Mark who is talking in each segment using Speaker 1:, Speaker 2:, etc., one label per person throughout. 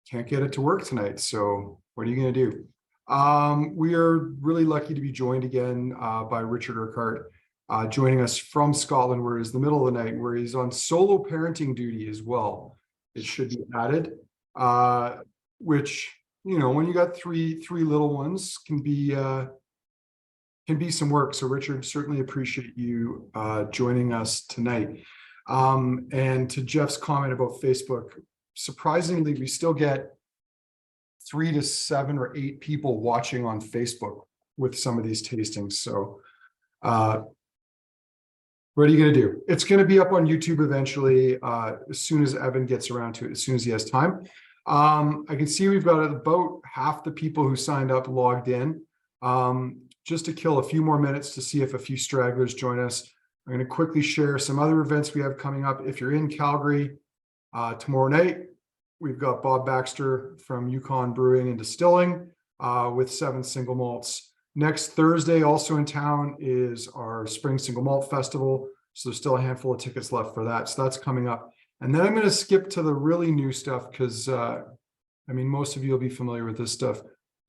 Speaker 1: can't get it to work tonight. So what are you going to do? We are really lucky to be joined again by Richard Urquhart, joining us from Scotland, where it's the middle of the night, where he's on solo parenting duty as well. It should be added, which, you know, when you got three little ones can be some work. So Richard, certainly appreciate you joining us tonight. And to Jeff's comment about Facebook, surprisingly, we still get 3 to 7 or 8 people watching on Facebook with some of these tastings. So what are you going to do? It's going to be up on YouTube eventually, as soon as Evan gets around to it, as soon as he has time. I can see we've got about half the people who signed up logged in. Just to kill a few more minutes to see if a few stragglers join us, I'm going to quickly share some other events we have coming up. If you're in Calgary, tomorrow night, we've got Bob Baxter from Yukon Brewing and Distilling with 7 single malts. Next Thursday, also in town, is our Spring Single Malt Festival. So there's still a handful of tickets left for that. So that's coming up. And then I'm going to skip to the really new stuff because, I mean, most of you will be familiar with this stuff.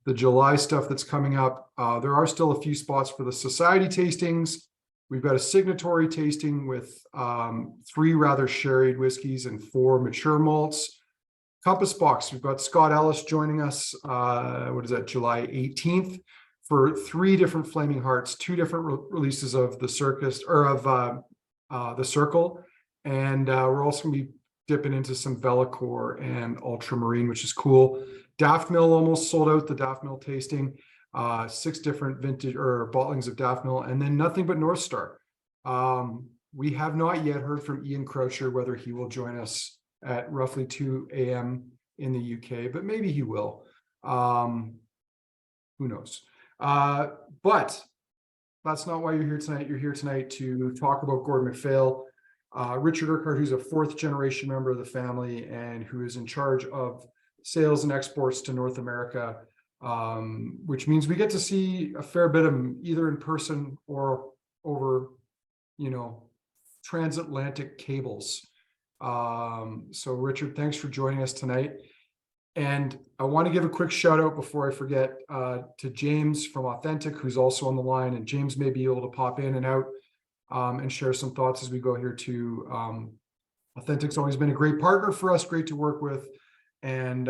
Speaker 1: The July stuff that's coming up. There are still a few spots for the society tastings. We've got a signatory tasting with 3 rather sherried whiskeys and 4 mature malts. Compass Box, we've got Scott Ellis joining us, what is that, July 18th, for 3 different Flaming Hearts, 2 different releases of the Circus, or of the Circle. And we're also going to be dipping into some Vellicore and Ultramarine, which is cool. Daft Mill almost sold out, the Daft Mill tasting. 6 different vintage or bottlings of Daft Mill, and then Nothing But North Star. We have not yet heard from Ian Croucher whether he will join us at roughly 2 a.m. in the UK, but maybe he will. Who knows? But that's not why you're here tonight. You're here tonight to talk about Gordon MacPhail. Richard Urquhart, who's a 4th generation member of the family and who is in charge of sales and exports to North America, which means we get to see a fair bit of them either in person or over, you know, transatlantic cables. So Richard, thanks for joining us tonight. And I want to give a quick shout out before I forget to James from Authentic, who's also on the line, and James may be able to pop in and out and share some thoughts as we go here too. Authentic's always been a great partner for us, great to work with, and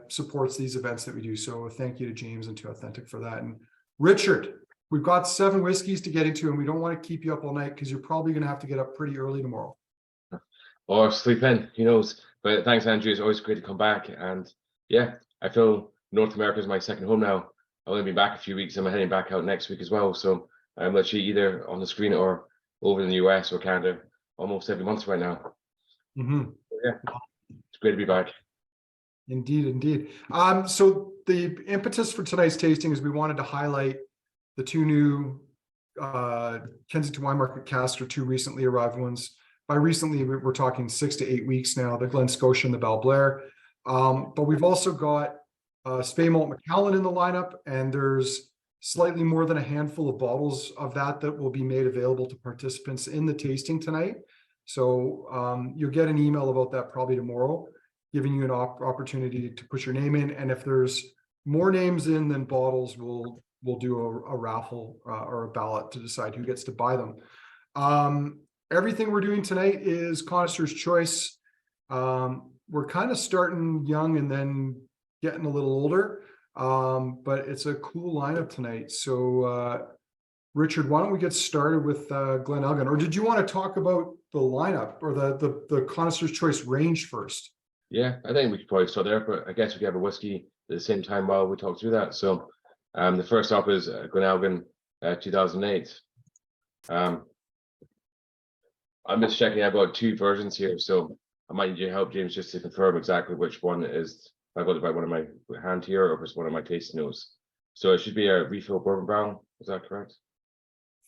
Speaker 1: supports these events that we do. So thank you to James and to Authentic for that. And Richard, we've got 7 whiskeys to get into, and we don't want to keep you up all night because you're probably going to have to get up pretty early tomorrow.
Speaker 2: Or sleep in, who knows? But thanks, Andrew. It's always great to come back. And yeah, I feel North America is my second home now. I've only been back a few weeks. I'm heading back out next week as well. So I'm literally either on the screen or over in the US or Canada almost every month right now.
Speaker 1: Mm-hmm.
Speaker 2: So yeah, it's great to be back.
Speaker 1: Indeed, indeed. So the impetus for tonight's tasting is we wanted to highlight the 2 new Kensington Wine Market casks, or 2 recently arrived ones. By recently, we're talking 6 to 8 weeks now, the Glen Scotia and the Balblair. But we've also got Speymalt Macallan in the lineup, and there's slightly more than a handful of bottles of that will be made available to participants in the tasting tonight. So you'll get an email about that probably tomorrow, giving you an opportunity to put your name in. And if there's more names in than bottles, we'll do a raffle or a ballot to decide who gets to buy them. Everything we're doing tonight is Connoisseur's Choice. We're kind of starting young and then getting a little older, but it's a cool lineup tonight. So Richard, why don't we get started with Glen Elgin? Or did you want to talk about the lineup or the Connoisseur's Choice range first?
Speaker 2: Yeah, I think we could probably start there, but I guess we could have a whiskey at the same time while we talk through that. So the first up is Glen Elgin 2008. I'm just checking. I've got 2 versions here, so I might need your help, James, just to confirm exactly which one it is. If I've got it by one of my hand here or if it's one of my tasting notes. So it should be a refill bourbon barrel. Is that correct?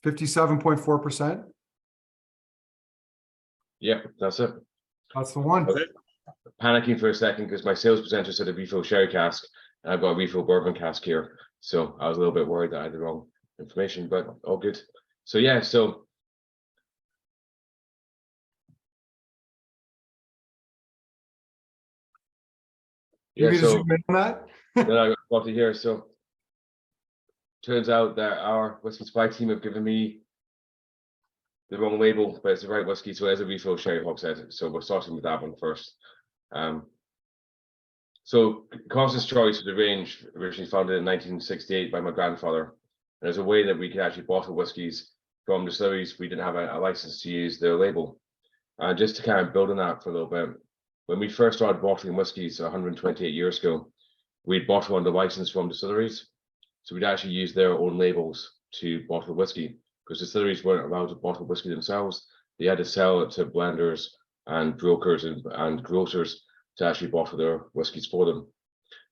Speaker 1: 57.4%.
Speaker 2: Yeah, that's it.
Speaker 1: That's the one.
Speaker 2: Okay. Panicking for a second because my sales presenter said a refill sherry cask, and I've got a refill bourbon cask here. So I was a little bit worried that I had the wrong information, but all good. So yeah, so
Speaker 1: You
Speaker 2: Yeah,
Speaker 1: want me to
Speaker 2: so
Speaker 1: zoom in on that?
Speaker 2: then I got to hear. So turns out that our whiskey supply team have given me the wrong label, but it's the right whiskey. So it is a refill sherry hogshead. So we're starting with that one first. So Constance Choice was a range originally founded in 1968 by my grandfather. And there's a way that we can actually bottle whiskies from distilleries. We didn't have a license to use their label. Just to kind of build on that for a little bit, when we first started bottling whiskies 128 years ago, we'd bottle under license from distilleries. So we'd actually use their own labels to bottle whiskey because distilleries weren't allowed to bottle whiskey themselves. They had to sell it to blenders and brokers and grocers to actually bottle their whiskies for them.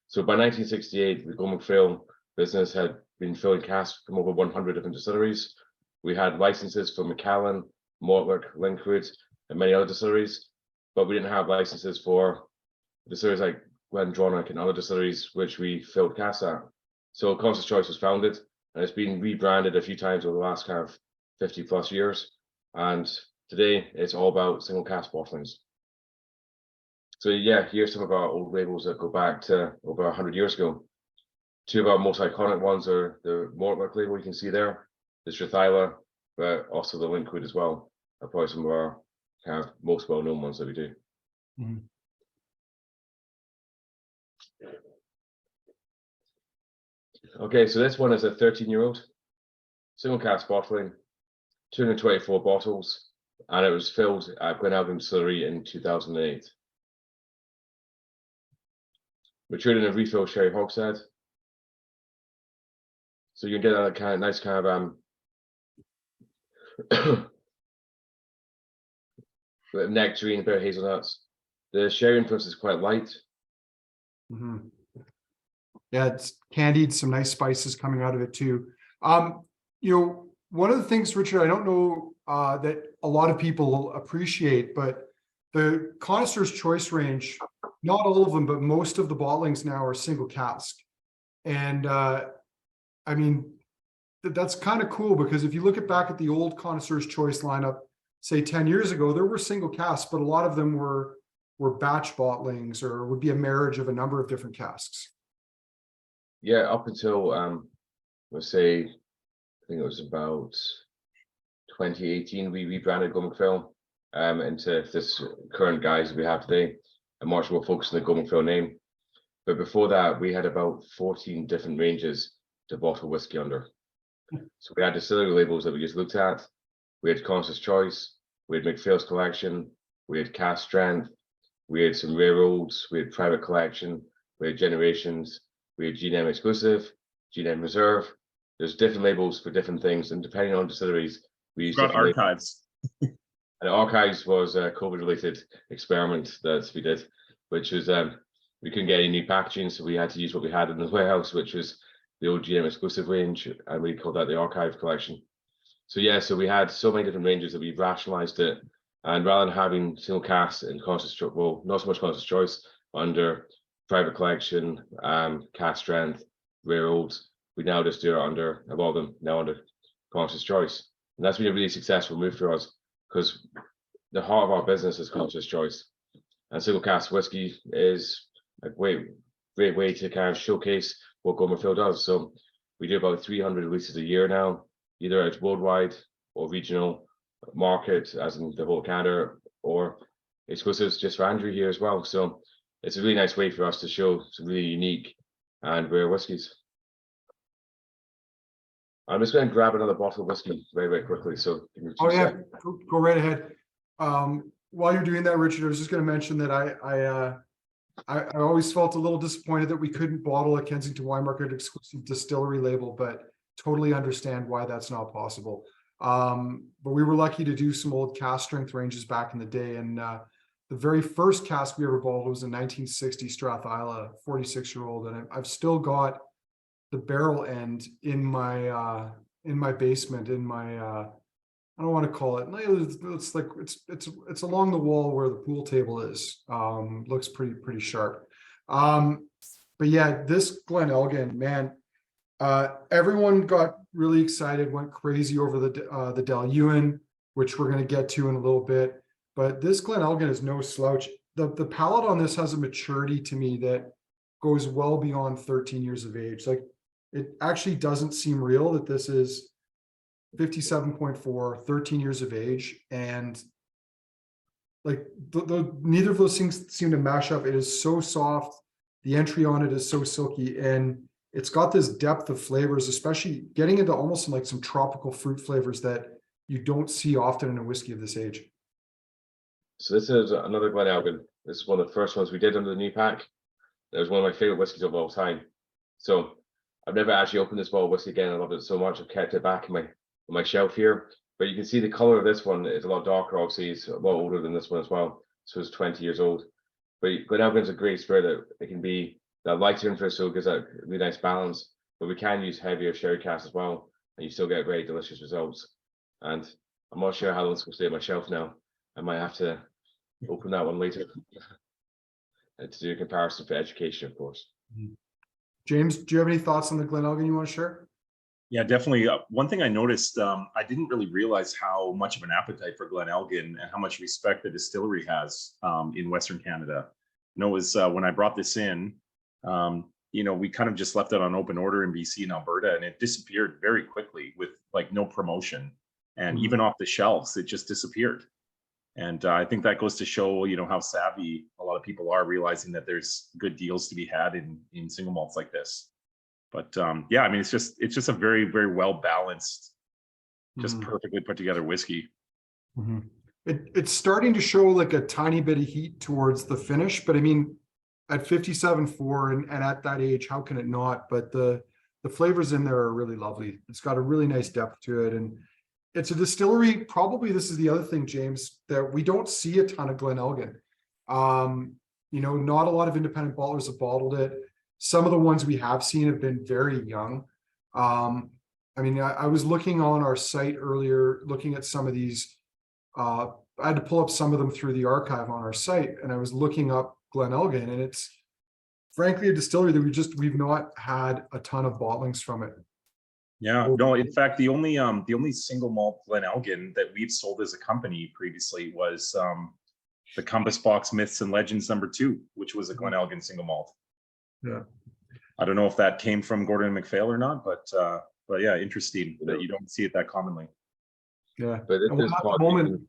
Speaker 2: So by 1968, the Gordon MacPhail business had been filling casks from over 100 different distilleries. We had licenses for Macallan, Mortlach, Linkwood, and many other distilleries, but we didn't have licenses for distilleries like Glen Elgin and other distilleries which we filled casks at. So Constance Choice was founded, and it's been rebranded a few times over the last kind of 50 plus years. And today it's all about single cask bottlings. So yeah, here's some of our old labels that go back to over 100 years ago. Two of our most iconic ones are the Mortlach label you can see there, the Strathyla, but also the Linkwood as well. Are probably some of our kind of most well-known ones that we do.
Speaker 1: Mm-hmm.
Speaker 2: Okay, so this one is a 13-year-old single cask bottling, 224 bottles, and it was filled at Glen Elgin Distillery in 2008. Matured in a refill sherry hogshead. So you can get that kind of nice kind of nectarine, a bit of hazelnuts. The sherry influence is quite light.
Speaker 1: Mm-hmm. Yeah, it's candied, some nice spices coming out of it too. One of the things, Richard, I don't know that a lot of people appreciate, but the Connoisseur's Choice range, not all of them, but most of the bottlings now are single cask. And I mean, that's kind of cool because if you look back at the old Connoisseur's Choice lineup, say 10 years ago, there were single casks, but a lot of them were batch bottlings or would be a marriage of a number of different casks.
Speaker 2: Yeah, up until let's say, I think it was about 2018, we rebranded Gordon MacPhail into this current guise we have today, and much more focused on the Gordon MacPhail name. But before that, we had about 14 different ranges to bottle whiskey under. So we had distillery labels that we just looked at. We had Constance Choice, we had MacPhail's Collection, we had Cask Strength, we had some rare olds, we had Private Collection, we had Generations, we had KWM-exclusive, KWM Reserve. There's different labels for different things, and depending on distilleries, we use
Speaker 3: got archives.
Speaker 2: And archives was a COVID-related experiment that we did, which was we couldn't get any new packaging, so we had to use what we had in the warehouse, which was the old KWM-exclusive range, and we called that the archive collection. So yeah, so we had so many different ranges that we rationalized it, and rather than having single casks and Constance Choice, well, not so much Constance Choice, under Private Collection, Cask Strength, rare olds, we now just do it under, a lot of them now under Constance Choice. And that's been a really successful move for us because the heart of our business is Constance Choice. And single cask whiskey is a great way to kind of showcase what Gordon MacPhail does. So we do about 300 releases a year now, either out worldwide or regional market, as in the whole Canada, or exclusives just for Andrew here as well. So it's a really nice way for us to show some really unique and rare whiskies. I'm just going to grab another bottle of whiskey very, very quickly. So give me 2 seconds.
Speaker 1: Go right ahead. While you're doing that, Richard, I was just going to mention that I always felt a little disappointed that we couldn't bottle a Kensington Wine Market exclusive distillery label, but totally understand why that's not possible. But we were lucky to do some old cask strength ranges back in the day, and the very first cask we ever bottled was a 1960 Strathyla 46-year-old, and I've still got the barrel end in my basement, in my I don't want to call it, it's like it's along the wall where the pool table is. Looks pretty sharp. But yeah, this Glen Elgin, man, everyone got really excited, went crazy over the Dailuaine, which we're going to get to in a little bit. But this Glen Elgin is no slouch. The palate on this has a maturity to me that goes well beyond 13 years of age. Like, it actually doesn't seem real that this is 57.4, 13 years of age, and like neither of those things seem to mash up. It is so soft. The entry on it is so silky, and it's got this depth of flavors, especially getting into almost like some tropical fruit flavors that you don't see often in a whiskey of this age.
Speaker 2: So this is another Glen Elgin. This is one of the first ones we did under the new pack. It was one of my favorite whiskies of all time. So I've never actually opened this bottle of whiskey again. I love it so much. I've kept it back in my shelf here. But you can see the color of this one is a lot darker. Obviously, it's a lot older than this one as well. So it's 20 years old. But Glen Elgin's a great spirit. It can be that lighter interest, so it gives that really nice balance. But we can use heavier sherry casks as well, and you still get very delicious results. And I'm not sure how long it's going to stay on my shelf now. I might have to open that one later to do a comparison for education, of course.
Speaker 1: James, do you have any thoughts on the Glen Elgin you want to share?
Speaker 3: Yeah, definitely. One thing I noticed, I didn't really realize how much of an appetite for Glen Elgin and how much respect the distillery has in Western Canada. You know, it was when I brought this in, you know, we kind of just left it on open order in BC and Alberta, and it disappeared very quickly with like no promotion. And even off the shelves, it just disappeared. And I think that goes to show, you know, how savvy a lot of people are, realizing that there's good deals to be had in single malts like this. But yeah, I mean, it's just a very, very well balanced, just perfectly put together whiskey.
Speaker 1: It's starting to show like a tiny bit of heat towards the finish, but I mean, at 57.4 and at that age, how can it not? But the flavors in there are really lovely. It's got a really nice depth to it, and it's a distillery. Probably this is the other thing, James, that we don't see a ton of Glen Elgin. You know, not a lot of independent bottlers have bottled it. Some of the ones we have seen have been very young. I mean, I was looking on our site earlier, looking at some of these. I had to pull up some of them through the archive on our site, and I was looking up Glen Elgin, and it's frankly a distillery that we've not had a ton of bottlings from it.
Speaker 3: Yeah, no, in fact, the only single malt Glen Elgin that we've sold as a company previously was the Compass Box Myths and Legends #2, which was a Glen Elgin single malt.
Speaker 1: Yeah,
Speaker 3: I don't know if that came from Gordon MacPhail or not, but yeah, interesting that you don't see it that commonly.
Speaker 1: yeah.
Speaker 2: But at this
Speaker 1: moment,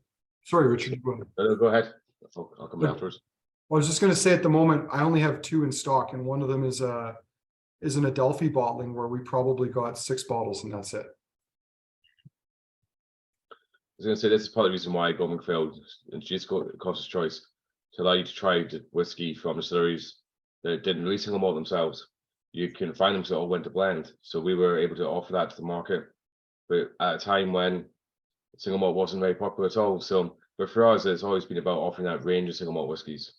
Speaker 1: sorry, Richard, go ahead.
Speaker 2: No, go ahead. I'll come afterwards.
Speaker 1: I was just going to say, at the moment, I only have 2 in stock, and one of them is an Adelphi bottling where we probably got 6 bottles, and that's it.
Speaker 2: I was going to say, this is part of the reason why Gordon MacPhail introduced Costa's Choice, to allow you to try whiskey from distilleries that didn't really single malt themselves. You can find them, so it all went to blend. So we were able to offer that to the market, but at a time when single malt wasn't very popular at all. So, but for us, it's always been about offering that range of single malt whiskies.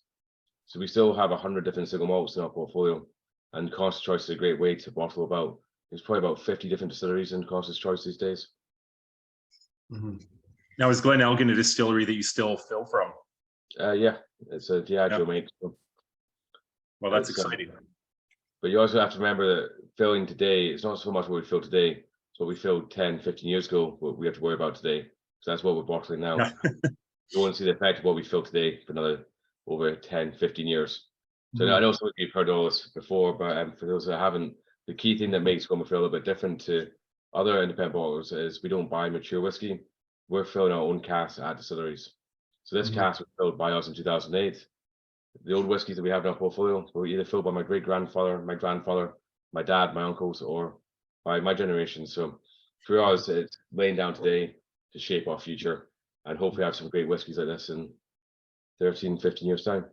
Speaker 2: So we still have 100 different single malts in our portfolio, and Costa's Choice is a great way to bottle about. There's probably about 50 different distilleries in Costa's Choice these days.
Speaker 3: Now, is Glen Elgin a distillery that you still fill from?
Speaker 2: Yeah, it's a Diageo make.
Speaker 3: Well, that's exciting.
Speaker 2: But you also have to remember that filling today, it's not so much what we fill today, it's what we filled 10, 15 years ago, what we have to worry about today. So that's what we're bottling now. You won't see the effect of what we fill today for another over 10, 15 years. So I know some of you've heard all this before, but for those that haven't, the key thing that makes Glen Elgin a little bit different to other independent bottlers is we don't buy mature whiskey. We're filling our own casks at distilleries. So this cask was filled by us in 2008. The old whiskies that we have in our portfolio were either filled by my great-grandfather, my grandfather, my dad, my uncles, or by my generation. So for us, it's laying down today to shape our future and hopefully have some great whiskies like this in 13, 15 years time.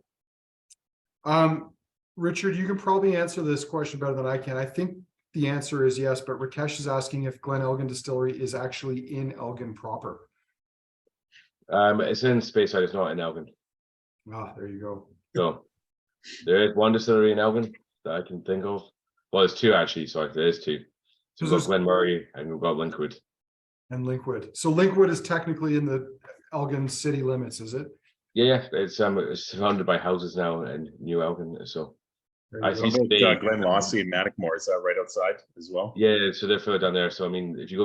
Speaker 1: Richard, you can probably answer this question better than I can. I think the answer is yes, but Rakesh is asking if Glen Elgin Distillery is actually in Elgin proper.
Speaker 2: It's in Speyside, it's not in Elgin.
Speaker 1: Ah, there you go.
Speaker 2: So there is one distillery in Elgin that I can think of. Well, there's 2 actually, sorry, there is 2. So we've got Glen Murray and we've got Linkwood.
Speaker 1: And Linkwood. So Linkwood is technically in the Elgin city limits, is it?
Speaker 2: Yeah, it's surrounded by houses now in New Elgin. So I see
Speaker 3: Glen Lossie and Manicmore, is that right outside as well?
Speaker 2: Yeah, so they're further down there. So I mean, if you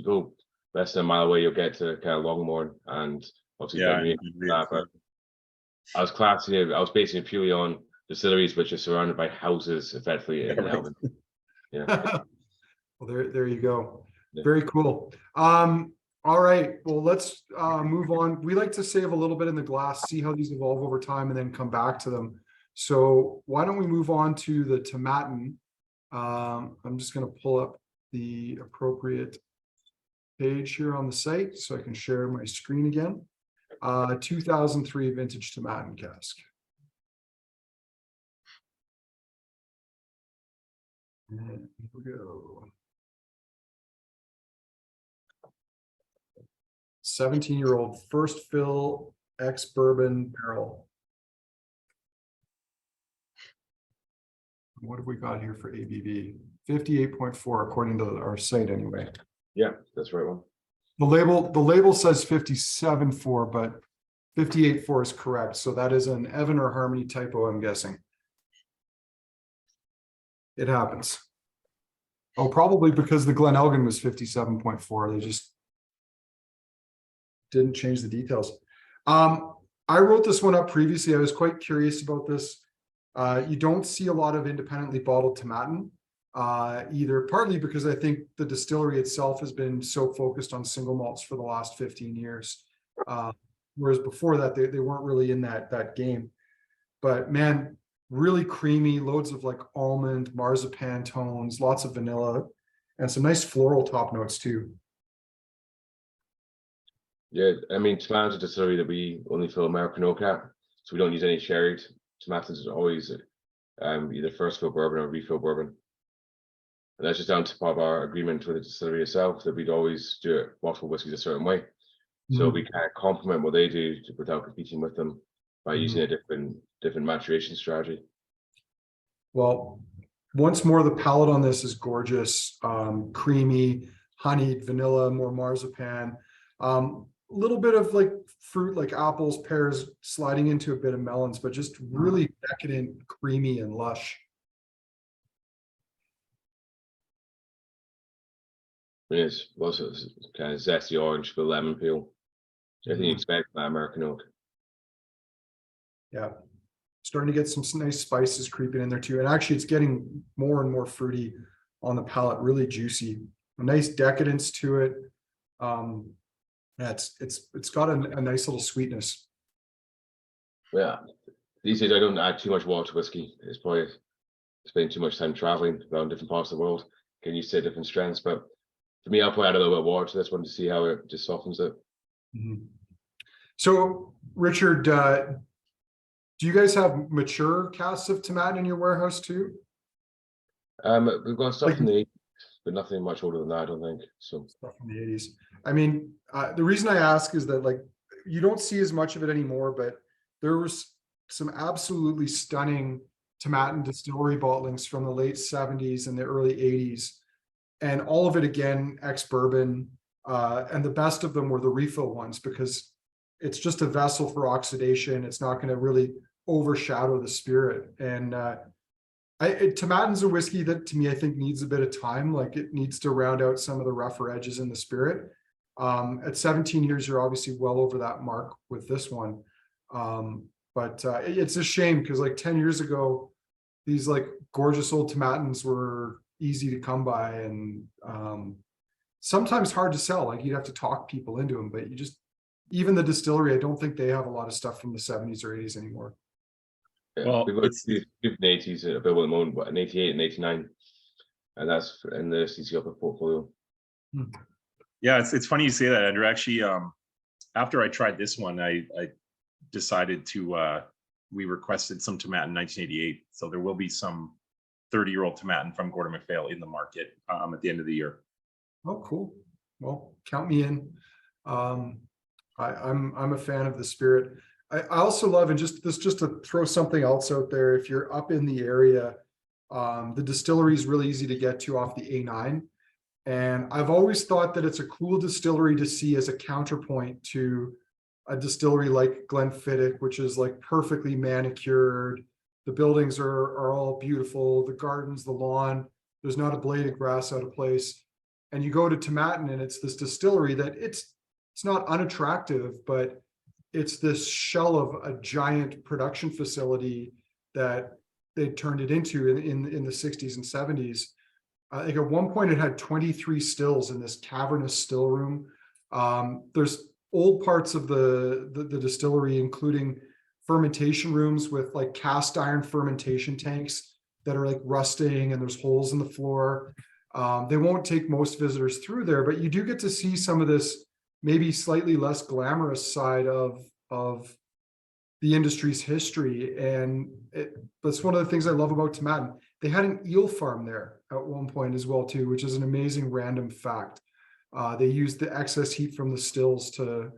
Speaker 2: go less than a mile away, you'll get to kind of Longmorn and obviously but I was basing it purely on distilleries which are surrounded by houses, effectively in
Speaker 3: right.
Speaker 2: Elgin. Yeah.
Speaker 1: Well, there you go.
Speaker 2: Yeah.
Speaker 1: Very cool. All right. Well, let's move on. We like to save a little bit in the glass, see how these evolve over time, and then come back to them. So why don't we move on to the Tomatin? I'm just going to pull up the appropriate page here on the site so I can share my screen again. 2003 vintage Tomatin cask. And here we go. 17-year-old first fill ex-bourbon barrel. What have we got here for ABV? 58.4 according to our site anyway.
Speaker 2: Yeah, that's the right one.
Speaker 1: The label says 57.4, but 58.4 is correct. So that is an Evan or Harmony typo, I'm guessing. It happens. Oh, probably because the Glen Elgin was 57.4. They just didn't change the details. I wrote this one up previously. I was quite curious about this. You don't see a lot of independently bottled Tomatin, either partly because I think the distillery itself has been so focused on single malts for the last 15 years. Whereas before that, they weren't really in that game. But man, really creamy, loads of like almond, marzipan tones, lots of vanilla, and some nice floral top notes too.
Speaker 2: Yeah, I mean, Tomatin's a distillery that we only fill American oak at, so we don't use any sherried. Tomatin's is always either first fill bourbon or refill bourbon. And that's just down to part of our agreement with the distillery itself that we'd always do it, bottle whiskies a certain way. So we can't complement what they do without competing with them by using a different maturation strategy.
Speaker 1: Well, once more, the palate on this is gorgeous, creamy, honeyed, vanilla, more marzipan, little bit of like fruit, like apples, pears, sliding into a bit of melons, but just really decadent, creamy, and lush.
Speaker 2: It's also kind of zesty orange with lemon peel. Everything you expect from American oak.
Speaker 1: Yeah, starting to get some nice spices creeping in there too. And actually, it's getting more and more fruity on the palate, really juicy. A nice decadence to it. Yeah, it's got a nice little sweetness.
Speaker 2: Yeah, these days I don't add too much water to whiskey. It's probably spending too much time traveling around different parts of the world, getting used to different strengths. But for me, I'll probably add a little bit of water to this one to see how it just softens it.
Speaker 1: So, Richard, do you guys have mature casks of Tomatin in your warehouse too?
Speaker 2: We've got stuff in the 80s, but nothing much older than that, I don't think. So
Speaker 1: Stuff from the 80s. I mean, the reason I ask is that like you don't see as much of it anymore, but there was some absolutely stunning Tomatin distillery bottlings from the late 70s and the early 80s. And all of it, again, ex-bourbon. And the best of them were the refill ones because it's just a vessel for oxidation. It's not going to really overshadow the spirit. And Tomatin's a whiskey that, to me, I think needs a bit of time. Like it needs to round out some of the rougher edges in the spirit. At 17 years, you're obviously well over that mark with this one. But it's a shame because like 10 years ago, these like gorgeous old Tomatins were easy to come by and sometimes hard to sell. Like you'd have to talk people into them, but even the distillery, I don't think they have a lot of stuff from the 70s or 80s anymore.
Speaker 2: yeah,
Speaker 3: Well,
Speaker 2: we've got the 80s available at the moment, an 88 and 89, and that's in the CC Upper portfolio.
Speaker 3: Yeah, it's funny you say that, Andrew. Actually, after I tried this one, I decided to we requested some Tomatin 1988, so there will be some 30-year-old Tomatin from Gordon MacPhail in the market at the end of the year.
Speaker 1: Oh, cool. Well, count me in. I'm a fan of the spirit. I also love, and just to throw something else out there, if you're up in the area, the distillery is really easy to get to off the A9. And I've always thought that it's a cool distillery to see as a counterpoint to a distillery like Glenfiddich, which is like perfectly manicured. The buildings are all beautiful, the gardens, the lawn, there's not a blade of grass out of place. And you go to Tomatin and it's this distillery that it's not unattractive, but it's this shell of a giant production facility that they turned it into in the 60s and 70s. Like at one point it had 23 stills in this cavernous still room. There's old parts of the distillery, including fermentation rooms with like cast iron fermentation tanks that are like rusting, and there's holes in the floor. They won't take most visitors through there, but you do get to see some of this maybe slightly less glamorous side of the industry's history. And that's one of the things I love about Tomatin. They had an eel farm there at one point as well too, which is an amazing random fact. They used the excess heat from the stills to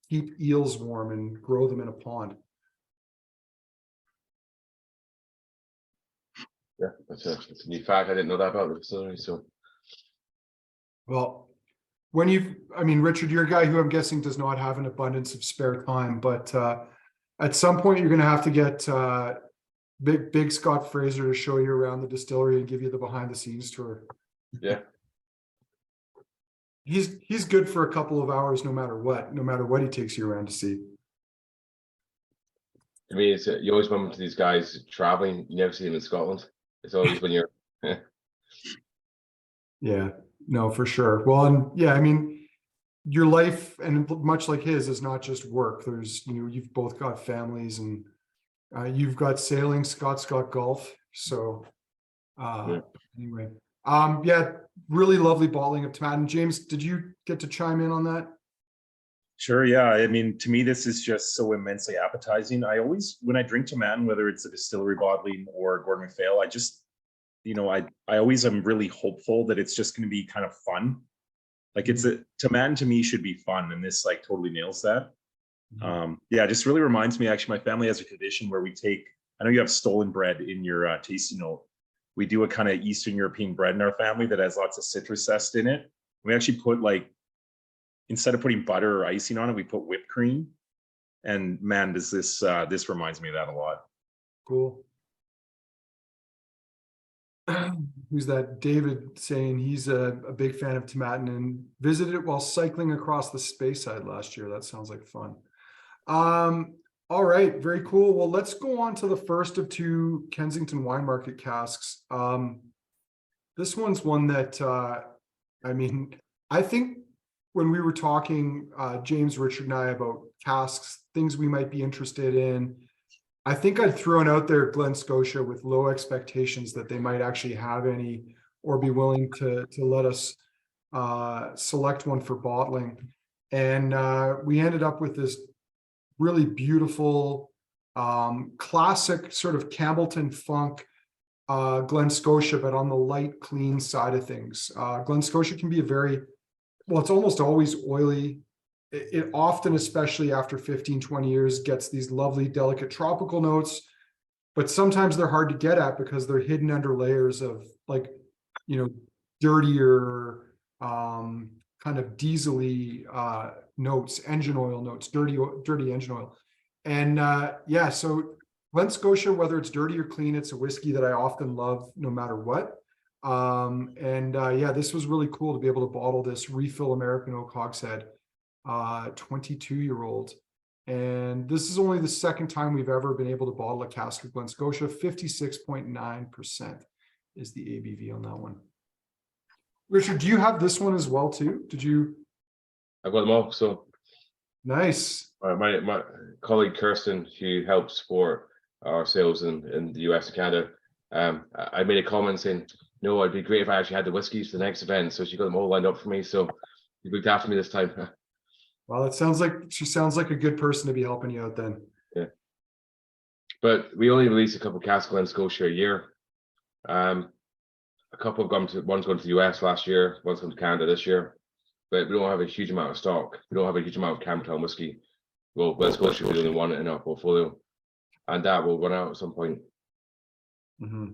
Speaker 1: keep eels warm and grow them in a pond.
Speaker 2: Yeah, that's a new fact. I didn't know that about the distillery. So,
Speaker 1: Well, Richard, you're a guy who I'm guessing does not have an abundance of spare time, but at some point you're going to have to get big Scott Fraser to show you around the distillery and give you the behind the scenes tour.
Speaker 2: yeah.
Speaker 1: He's good for a couple of hours, no matter what he takes you around to see.
Speaker 2: I mean, you always bump into these guys traveling. You never see them in Scotland. It's always when you're.
Speaker 1: Yeah, no, for sure. Well, and yeah, I mean, your life, and much like his, is not just work. There's, you've both got families, and you've got sailing, Scott's got golf. So anyway, yeah, really lovely bottling of Tomatin. James, did you get to chime in on that?
Speaker 3: Sure, yeah. I mean, to me, this is just so immensely appetizing. I always, when I drink Tomatin, whether it's a distillery bottling or Gordon MacPhail, I just, I always am really hopeful that it's just going to be kind of fun. Like Tomatin to me should be fun, and this like totally nails that. Yeah, it just really reminds me, actually, my family has a tradition where we take, I know you have stolen bread in your tasting note. We do a kind of Eastern European bread in our family that has lots of citrus zest in it. We actually put instead of putting butter or icing on it, we put whipped cream. And man, does this reminds me of that a lot.
Speaker 1: Cool. Who's that? David saying he's a big fan of Tomatin and visited it while cycling across the Speyside last year. That sounds like fun. All right, very cool. Well, let's go on to the first of two Kensington Wine Market casks. This one's one that, I think when we were talking, James, Richard, and I, about casks, things we might be interested in, I think I'd thrown out there Glen Scotia with low expectations that they might actually have any or be willing to let us select one for bottling. And we ended up with this really beautiful, classic sort of Campbellton funk Glen Scotia, but on the light, clean side of things. Glen Scotia can be it's almost always oily. It often, especially after 15, 20 years, gets these lovely, delicate tropical notes, but sometimes they're hard to get at because they're hidden under layers of dirtier, kind of diesel-y notes, engine oil notes, dirty engine oil. And yeah, so Glen Scotia, whether it's dirty or clean, it's a whiskey that I often love no matter what. Yeah, this was really cool to be able to bottle this refill American oak hogshead, 22-year-old. And this is only the second time we've ever been able to bottle a cask of Glen Scotia. 56.9% is the ABV on that one. Richard, do you have this one as well too? Did you?
Speaker 2: I've got them all. So
Speaker 1: nice.
Speaker 2: My colleague Kirsten, who helps support our sales in the US and Canada, I made a comment saying, no, it'd be great if I actually had the whiskies for the next event. So she got them all lined up for me. So you looked after me this time.
Speaker 1: Well, she sounds like a good person to be helping you out then.
Speaker 2: Yeah. But we only release a couple of casks of Glen Scotia a year. A couple have one's gone to the US last year, one's gone to Canada this year. But we don't have a huge amount of stock. We don't have a huge amount of Campbelltown whiskey. Well, Glen Scotia is the only one in our portfolio. And that will run out at some point.
Speaker 1: Mm-hmm.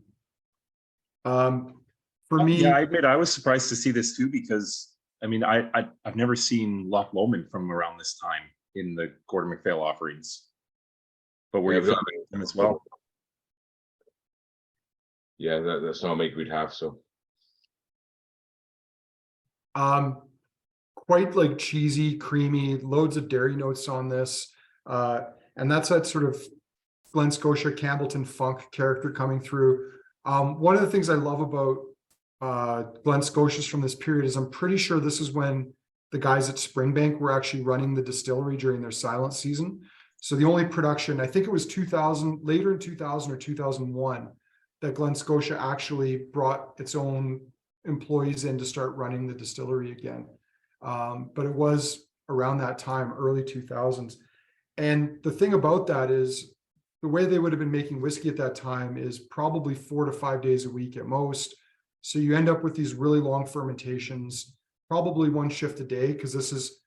Speaker 1: For me,
Speaker 3: yeah, I admit I was surprised to see this too, because I mean, I've never seen Loch Lomond from around this time in the Gordon MacPhail offerings, but were you filming them as well?
Speaker 2: Yeah, that's not a make we'd have. So,
Speaker 1: quite like cheesy, creamy, loads of dairy notes on this, and that's that sort of Glen Scotia, Campbellton funk character coming through. One of the things I love about Glen Scotia's from this period is I'm pretty sure this is when the guys at Springbank were actually running the distillery during their silent season. So the only production, I think it was 2000, later in 2000 or 2001, that Glen Scotia actually brought its own employees in to start running the distillery again. But it was around that time, early 2000s. And the thing about that is the way they would have been making whiskey at that time is probably 4 to 5 days a week at most. So you end up with these really long fermentations, probably one shift a day, because this is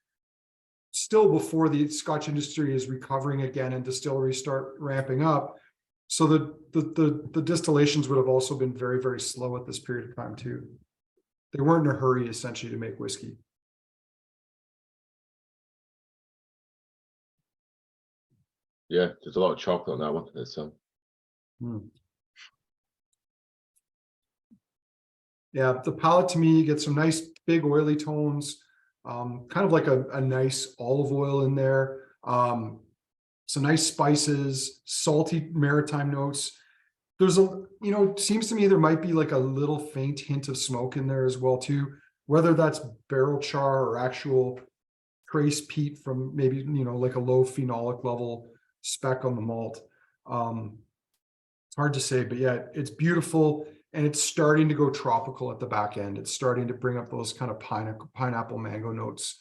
Speaker 1: still before the Scotch industry is recovering again and distilleries start ramping up. So the distillations would have also been very, very slow at this period of time too. They weren't in a hurry essentially to make whiskey.
Speaker 2: Yeah, there's a lot of chocolate on that one. There's some.
Speaker 1: Yeah, the palate to me, you get some nice big oily tones, kind of like a nice olive oil in there. Some nice spices, salty maritime notes. There's it seems to me there might be like a little faint hint of smoke in there as well too, whether that's barrel char or actual trace peat from maybe, like a low phenolic level speck on the malt. It's hard to say, but yeah, it's beautiful. And it's starting to go tropical at the back end. It's starting to bring up those kind of pineapple mango notes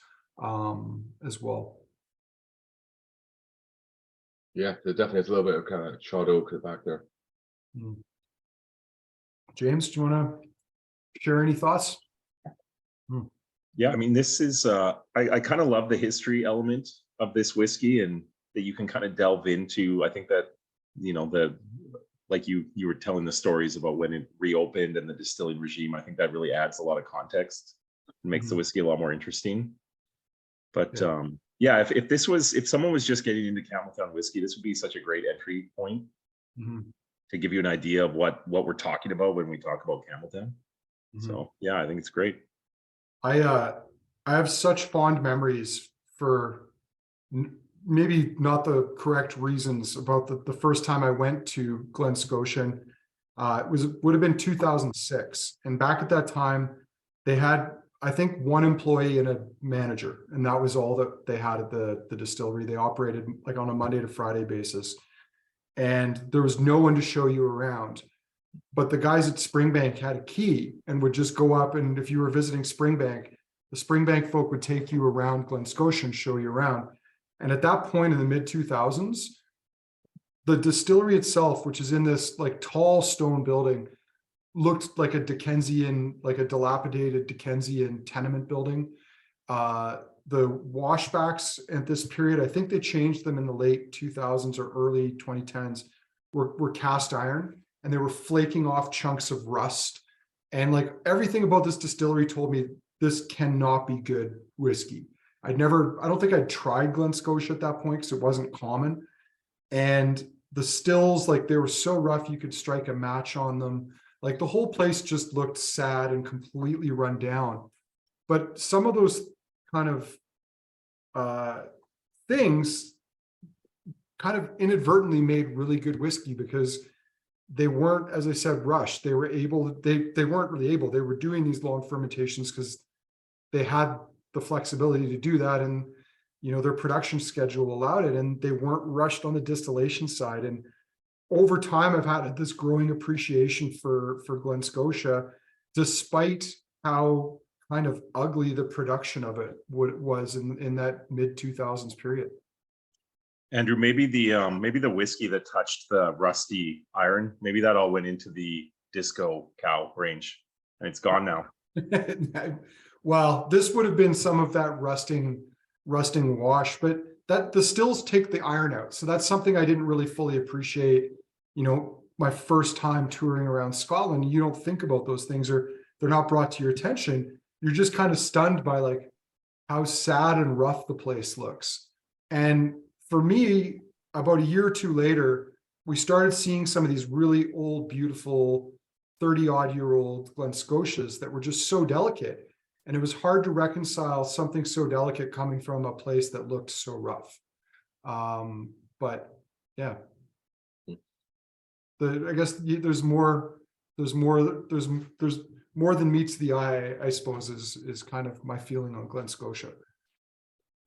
Speaker 1: as well.
Speaker 2: Yeah, there definitely is a little bit of kind of charred oak at the back there.
Speaker 1: James, do you want to share any thoughts?
Speaker 3: Yeah, I mean, this is, I kind of love the history element of this whiskey, and that you can kind of delve into. I think that, like you were telling the stories about when it reopened and the distilling regime, I think that really adds a lot of context and makes the whiskey a lot more interesting. But yeah, if someone was just getting into Campbelltown whiskey, this would be such a great entry point to give you an idea of what we're talking about when we talk about Campbelltown. So yeah, I think it's great.
Speaker 1: I have such fond memories for maybe not the correct reasons about the first time I went to Glen Scotia. Would have been 2006, and back at that time they had, I think, one employee and a manager, and that was all that they had at the distillery. They operated like on a Monday to Friday basis, and there was no one to show you around. But the guys at Springbank had a key and would just go up, and if you were visiting Springbank, the Springbank folk would take you around Glen Scotia and show you around. And at that point in the mid 2000s, the distillery itself, which is in this like tall stone building, looked like a Dickensian, like a dilapidated Dickensian tenement building. The washbacks at this period, I think they changed them in the late 2000s or early 2010s, were cast iron, and they were flaking off chunks of rust. And like everything about this distillery told me this cannot be good whiskey. I don't think I'd tried Glen Scotia at that point because it wasn't common. And the stills, like they were so rough you could strike a match on them. Like the whole place just looked sad and completely run down. But some of those kind of things kind of inadvertently made really good whiskey, because they weren't, as I said, rushed. They were weren't really able. They were doing these long fermentations because they had the flexibility to do that, and their production schedule allowed it, and they weren't rushed on the distillation side. And over time, I've had this growing appreciation for Glen Scotia, despite how kind of ugly the production of it was in that mid 2000s period.
Speaker 3: Andrew, maybe the whiskey that touched the rusty iron, maybe that all went into the Disco Cow range, and it's gone now.
Speaker 1: Well, this would have been some of that rusting wash, but that the stills take the iron out. So that's something I didn't really fully appreciate, my first time touring around Scotland. You don't think about those things, or they're not brought to your attention. You're just kind of stunned by like how sad and rough the place looks. And for me, about a year or two later, we started seeing some of these really old, beautiful 30-odd-year-old Glen Scotias that were just so delicate. And it was hard to reconcile something so delicate coming from a place that looked so rough. But yeah. I guess there's more than meets the eye, I suppose, is kind of my feeling on Glen Scotia.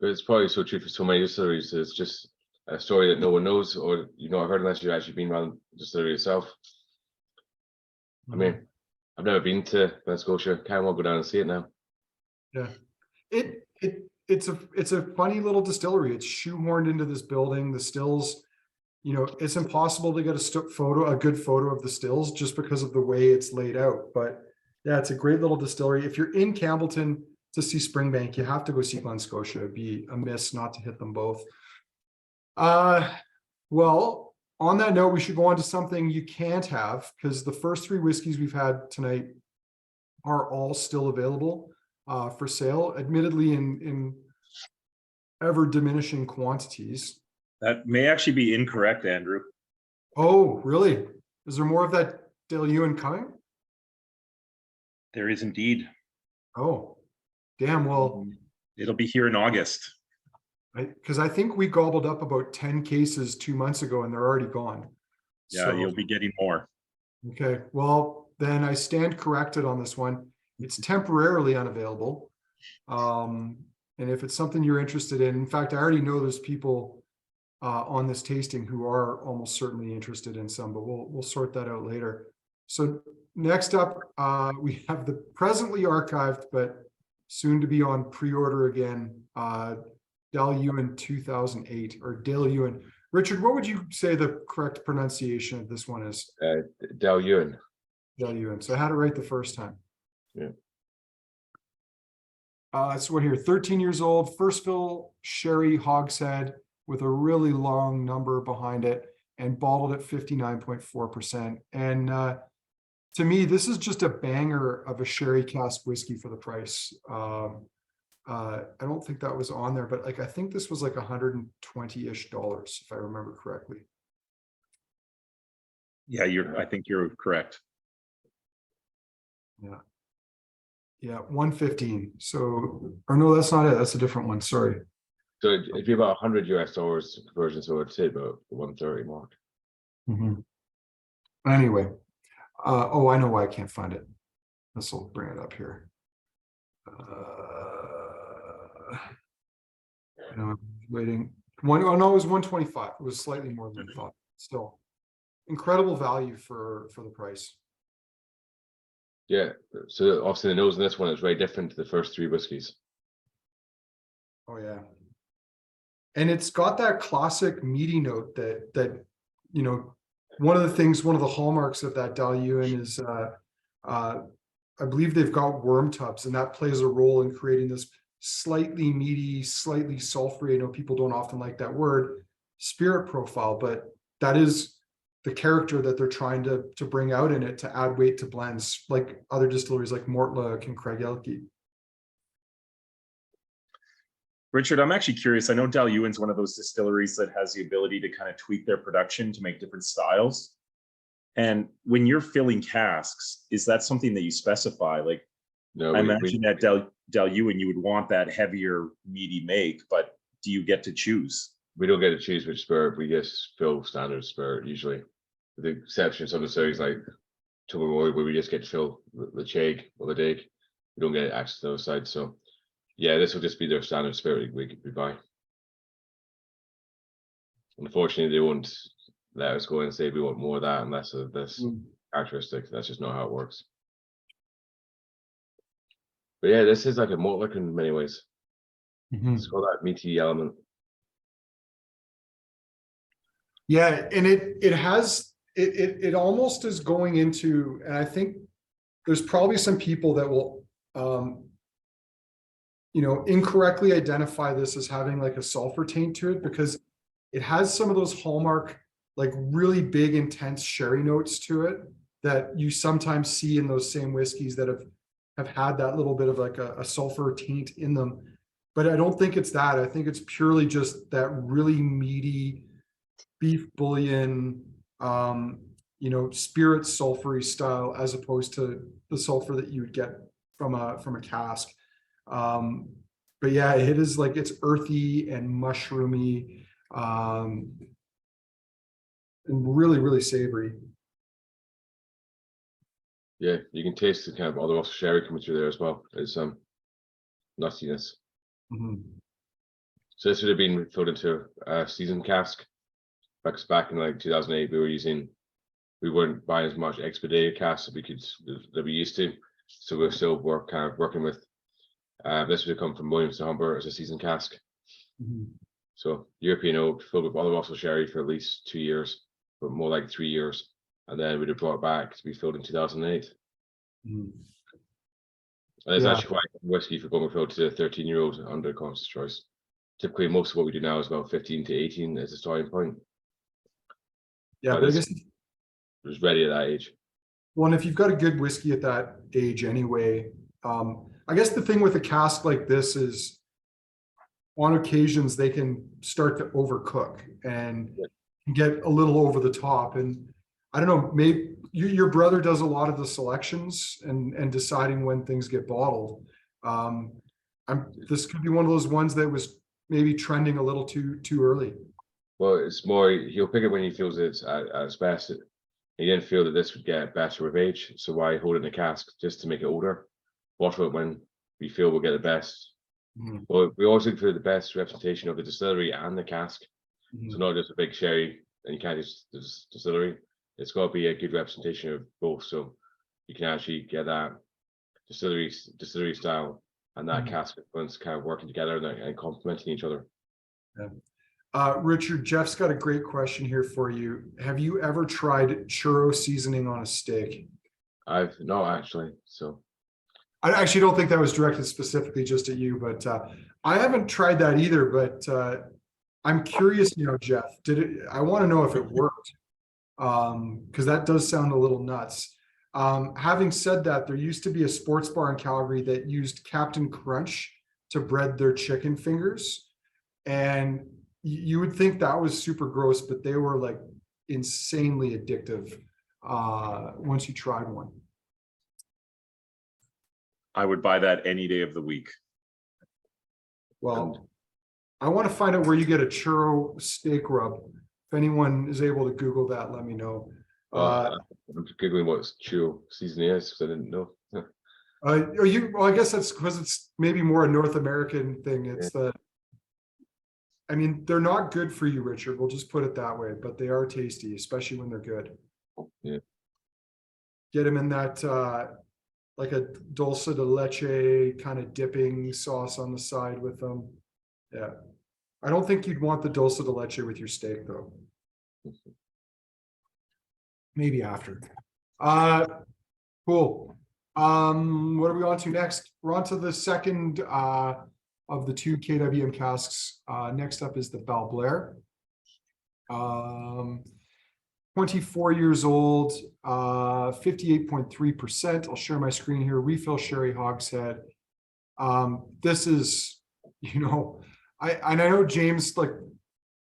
Speaker 2: But it's probably so true for so many distilleries. It's just a story that no one knows, or I've heard unless you've actually been around the distillery yourself. I mean, I've never been to Glen Scotia. Can't well go down and see it now.
Speaker 1: Yeah, it's a funny little distillery. It's shoehorned into this building. The stills, it's impossible to get a good photo of the stills just because of the way it's laid out. But yeah, it's a great little distillery. If you're in Campbellton to see Springbank, you have to go see Glen Scotia. It'd be a miss not to hit them both. Well, on that note, we should go on to something you can't have, because the first three whiskeys we've had tonight are all still available for sale, admittedly in ever diminishing quantities.
Speaker 3: That may actually be incorrect, Andrew.
Speaker 1: Oh, really? Is there more of that Dailuaine coming?
Speaker 3: There is indeed.
Speaker 1: Oh, damn. Well,
Speaker 3: it'll be here in August.
Speaker 1: Because I think we gobbled up about 10 cases 2 months ago and they're already gone.
Speaker 3: Yeah,
Speaker 1: So,
Speaker 3: you'll be getting more.
Speaker 1: okay. Well, then I stand corrected on this one. It's temporarily unavailable. And if it's something you're interested in fact, I already know there's people on this tasting who are almost certainly interested in some, but we'll sort that out later. So next up, we have the presently archived, but soon to be on pre-order again, Dailuaine 2008 or Dailuaine. Richard, what would you say the correct pronunciation of this one is?
Speaker 2: Dailuaine.
Speaker 1: Dailuaine. So I had it right the first time.
Speaker 2: Yeah.
Speaker 1: So what here? 13 years old, first fill sherry hogshead with a really long number behind it and bottled at 59.4%. And to me, this is just a banger of a sherry cask whiskey for the price. I don't think that was on there, but I think this was like $120-ish, if I remember correctly.
Speaker 3: Yeah, I think you're correct.
Speaker 1: Yeah, 115. So, or no, that's not it. That's a different one. Sorry.
Speaker 2: So it'd be about $100 conversion, so it'd say about the 130 mark.
Speaker 1: Anyway, oh, I know why I can't find it. This will bring it up here. I'm waiting. Oh no, it was 125. It was slightly more than I thought. Still, incredible value for the price.
Speaker 2: Yeah, so obviously the nose in this one is very different to the first three whiskies.
Speaker 1: Oh yeah, and it's got that classic meaty note that one of the hallmarks of that Dailuaine is I believe they've got worm tubs, and that plays a role in creating this slightly meaty, slightly sulfury. I know people don't often like that word, spirit profile, but that is the character that they're trying to bring out in it to add weight to blends, like other distilleries like Mortlach and Craig Elgin.
Speaker 3: Richard, I'm actually curious. I know Dailuaine's one of those distilleries that has the ability to kind of tweak their production to make different styles. And when you're filling casks, is that something that you specify? Like, no, I imagine that Dailuaine, you would want that heavier, meaty make, but do you get to choose?
Speaker 2: We don't get to choose which spirit. We just fill standard spirit usually. With the exception of some of the series like Tomatin, where we just get to fill the Cheg or the Dig. We don't get access to those sides. So yeah, this will just be their standard spirit we buy. Unfortunately, they won't let us go and say we want more of that unless of this characteristic. That's just not how it works. But yeah, this is like a Mortlach in many ways. It's got that meaty element.
Speaker 1: Yeah, and it almost is going into, and I think there's probably some people that will incorrectly identify this as having like a sulfur taint to it, because it has some of those hallmark, like really big, intense sherry notes to it that you sometimes see in those same whiskeys that have had that little bit of like a sulfur taint in them. But I don't think it's that. I think it's purely just that really meaty beef bouillon, spirit sulfury style, as opposed to the sulfur that you would get from a cask. But yeah, it is like, it's earthy and mushroomy, and really, really savory.
Speaker 2: Yeah, you can taste the kind of other Russell sherry coming through there as well. It's nuttiness.
Speaker 1: Mhm.
Speaker 2: So this would have been filled into a seasoned cask. Because back in like 2008, we weren't buying as much expedited casks that we used to. So we're still working with. This would have come from Williams to Humber as a seasoned cask.
Speaker 1: Mhm.
Speaker 2: So European oak filled with other Russell sherry for at least 2 years, but more like 3 years, and then we'd have brought it back to be filled in 2008.
Speaker 1: Mhm.
Speaker 2: And it's
Speaker 1: Yeah.
Speaker 2: actually quite whiskey for going filled to 13-year-olds under conscious choice. Typically, most of what we do now is about 15 to 18 as a starting point.
Speaker 1: Yeah,
Speaker 2: But
Speaker 1: but I
Speaker 2: this
Speaker 1: guess,
Speaker 2: was ready at that age.
Speaker 1: well, and if you've got a good whiskey at that age anyway, I guess the thing with a cask like this is on occasions they can start to overcook and get a little over the top. And I don't know, maybe your brother does a lot of the selections and deciding when things get bottled. This could be one of those ones that was maybe trending a little too early.
Speaker 2: Well, it's more, he'll pick it when he feels it's at its best. He didn't feel that this would get better with age, so why hold it in a cask just to make it older? Bottle it when we feel we'll get the best.
Speaker 1: Mhm.
Speaker 2: Well, we always look for the best representation of the distillery and the cask.
Speaker 1: Mhm.
Speaker 2: So not just a big sherry, and you can't just the distillery. It's got to be a good representation of both, so you can actually get that distillery style and that
Speaker 1: Mhm.
Speaker 2: cask influence kind of working together and complementing each other.
Speaker 1: Richard, Jeff's got a great question here for you. Have you ever tried churro seasoning on a steak?
Speaker 2: I've not actually, so
Speaker 1: I actually don't think that was directed specifically just at you, but I haven't tried that either. But I'm curious now, Jeff. I want to know if it worked, because that does sound a little nuts. Having said that, there used to be a sports bar in Calgary that used Captain Crunch to bread their chicken fingers, and you would think that was super gross, but they were like insanely addictive once you tried one.
Speaker 3: I would buy that any day of the week.
Speaker 1: Well, I want to find out where you get a churro steak rub. If anyone is able to Google that, let me know.
Speaker 2: I'm googling what churro seasoning is because I didn't know.
Speaker 1: Well, I guess that's because it's maybe more a North American thing. I mean, they're not good for you, Richard. We'll just put it that way, but they are tasty, especially when they're good.
Speaker 2: Yeah.
Speaker 1: Get them in that like a dulce de leche kind of dipping sauce on the side with them. Yeah. I don't think you'd want the dulce de leche with your steak though. Maybe after. Cool. What are we on to next? We're on to the second of the two KWM casks. Next up is the Balblair. 24 years old, 58.3%. I'll share my screen here. Refill sherry hogshead. This is, I know James, like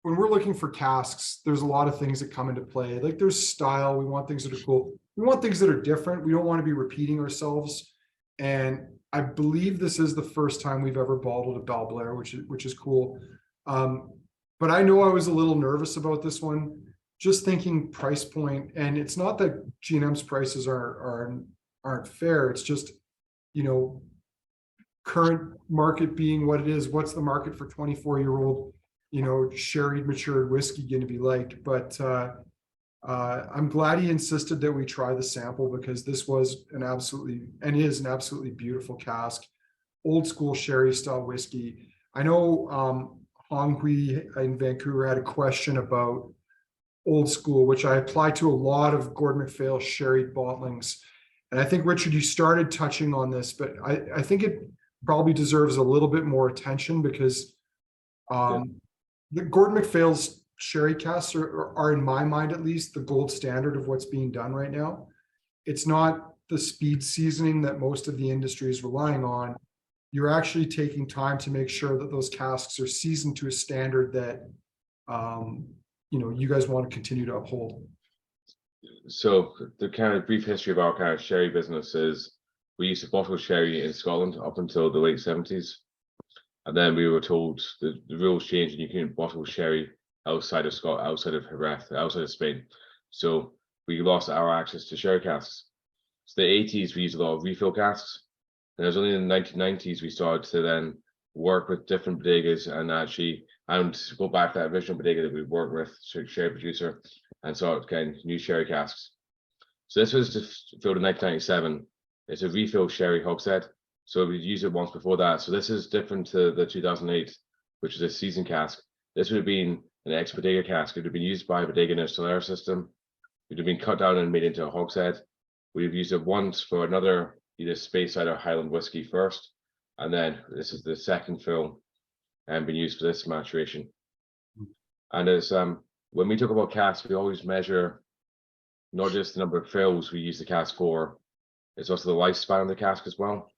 Speaker 1: when we're looking for casks, there's a lot of things that come into play. Like there's style. We want things that are cool. We want things that are different. We don't want to be repeating ourselves. And I believe this is the first time we've ever bottled a Balblair, which is cool. But I know I was a little nervous about this one, just thinking price point. And it's not that G&M's prices aren't fair. It's just, current market being what it is. What's the market for 24-year-old, sherry matured whiskey going to be like? But I'm glad he insisted that we try the sample because this was an absolutely beautiful cask, old school sherry style whiskey. I know Hong Hui in Vancouver had a question about old school, which I apply to a lot of Gordon MacPhail sherry bottlings. And I think, Richard, you started touching on this, but I think it probably deserves a little bit more attention because the Gordon MacPhail's sherry casks are, in my mind at least, the gold standard of what's being done right now. It's not the speed seasoning that most of the industry is relying on. You're actually taking time to make sure that those casks are seasoned to a standard that you guys want to continue to uphold.
Speaker 2: So the kind of brief history of our kind of sherry business is we used to bottle sherry in Scotland up until the late 70s. And then we were told the rules changed and you couldn't bottle sherry outside of Scotland, outside of Jerez, outside of Spain. So we lost our access to sherry casks. So the 80s, we used a lot of refill casks. And it was only in the 1990s we started to then work with different bodegas and go back to that original bodega that we worked with, sherry producer, and start getting new sherry casks. So this was just filled in 1997. It's a refill sherry hogshead. So we used it once before that. So this is different to the 2008, which is a season cask. This would have been an ex-bodega cask. It would have been used by a bodega in a Solera system. It would have been cut down and made into a hogshead. We've used it once for another either Speyside or Highland whiskey first, and then this is the second fill and been used for this maturation. And it's when we talk about casks, we always measure not just the number of fills we use the cask for, it's also the lifespan of the cask as well.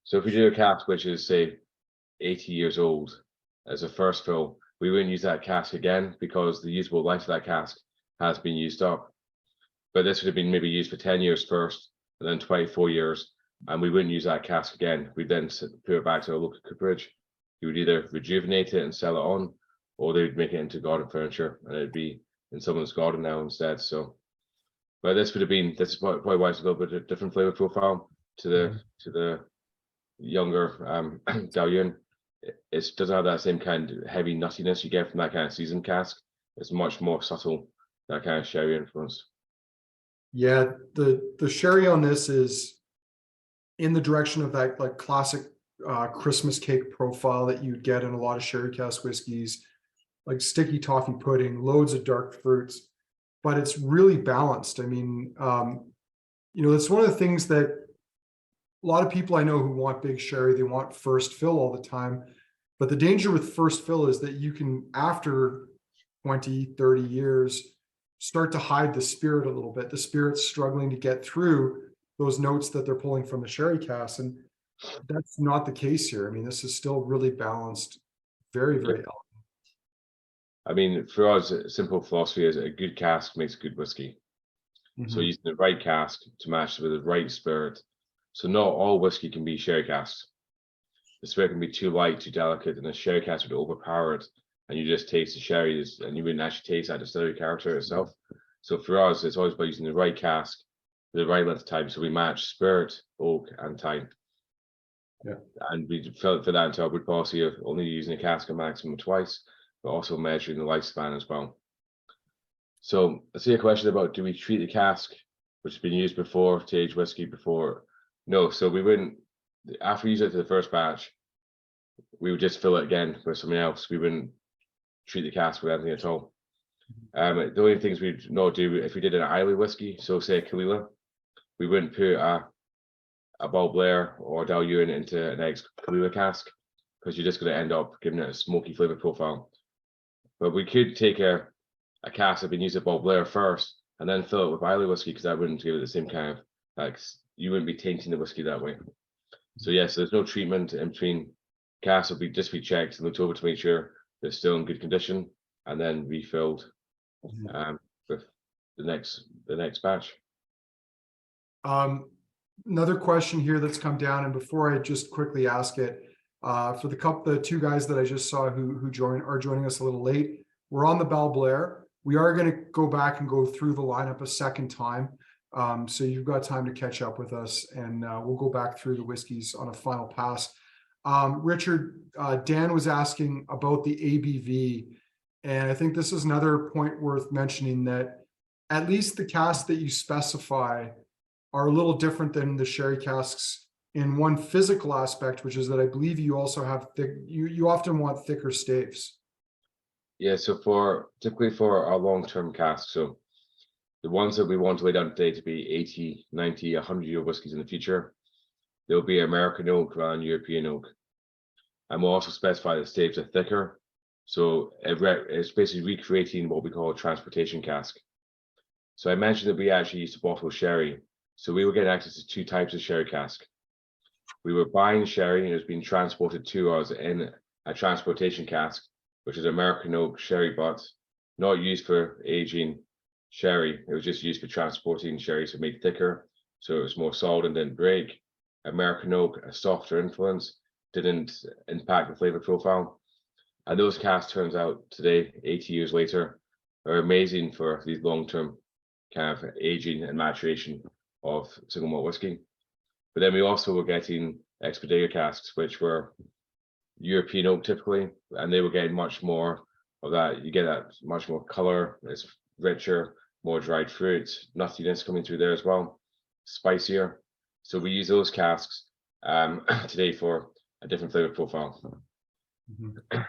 Speaker 2: So if we do a cask which is say 80 years old as a first fill, we wouldn't use that cask again because the usable life of that cask has been used up. But this would have been maybe used for 10 years first, and then 24 years, and we wouldn't use that cask again. We'd then put it back to a local cooperage. You would either rejuvenate it and sell it on, or they would make it into garden furniture, and it'd be in someone's garden now instead. So, but this would have been, this is probably why it's a little bit of a different flavor profile to the younger Dailuaine. It doesn't have that same kind of heavy nuttiness you get from that kind of seasoned cask. It's much more subtle, that kind of sherry influence.
Speaker 1: Yeah, the sherry on this is in the direction of that like classic Christmas cake profile that you'd get in a lot of sherry cask whiskeys, like sticky toffee pudding, loads of dark fruits, but it's really balanced. I mean, it's one of the things that a lot of people I know who want big sherry, they want first fill all the time. But the danger with first fill is that you can, after 20, 30 years, start to hide the spirit a little bit. The spirit's struggling to get through those notes that they're pulling from the sherry cask. And that's not the case here. I mean, this is still really balanced, very, very elegant.
Speaker 2: I mean, for us, a simple philosophy is a good cask makes good whiskey. So using the right cask to match with the right spirit. So not all whiskey can be sherry casks. The spirit can be too light, too delicate, and the sherry cask would overpower it, and you just taste the sherry, and you wouldn't actually taste that distillery character itself. So for us, it's always about using the right cask, the right length of time, so we match spirit, oak, and time.
Speaker 1: Yeah.
Speaker 2: And we fit that into our wood policy of only using a cask a maximum twice, but also measuring the lifespan as well. So I see a question about, do we treat the cask, which has been used before to age whiskey before? No, so we wouldn't, after we use it to the first batch, we would just fill it again with something else. We wouldn't treat the cask with anything at all. The only things we'd not do, if we did an Islay whiskey, so say a Kalila, we wouldn't put a Balblair or Dailuaine into an ex-Kalila cask, because you're just going to end up giving it a smoky flavor profile. But we could take a cask that been used at Balblair first, and then fill it with Islay whiskey, because that wouldn't give it the same kind of, like, you wouldn't be tainting the whiskey that way. So yes, there's no treatment in between. Casks will be just be checked and looked over to make sure they're still in good condition, and then refilled with the next batch.
Speaker 1: Another question here that's come down, and before I just quickly ask it, for the two guys that I just saw who are joining us a little late, we're on the Balblair. We are going to go back and go through the lineup a second time. So you've got time to catch up with us, and we'll go back through the whiskeys on a final pass. Richard, Dan was asking about the ABV, and I think this is another point worth mentioning, that at least the casks that you specify are a little different than the sherry casks in one physical aspect, which is that I believe you also have you often want thicker staves.
Speaker 2: Yeah, so typically for our long-term casks, so the ones that we want to lay down today to be 80, 90, 100-year whiskies in the future, there'll be American oak rather than European oak. And we'll also specify that staves are thicker. So it's basically recreating what we call a transportation cask. So I mentioned that we actually used to bottle sherry. So we were getting access to two types of sherry cask. We were buying sherry, and it was being transported to us in a transportation cask, which is American oak sherry butt, not used for aging sherry. It was just used for transporting sherry, so made thicker, so it was more solid and didn't break. American oak, a softer influence, didn't impact the flavor profile. And those casks, turns out today, 80 years later, are amazing for these long-term kind of aging and maturation. of single malt whiskey. But then we also were getting ex-bodega casks, which were European oak typically, and they were getting much more of that. You get that much more color, it's richer, more dried fruit, nuttiness coming through there as well, spicier. So we use those casks today for a different flavor profile.
Speaker 1: Mhm.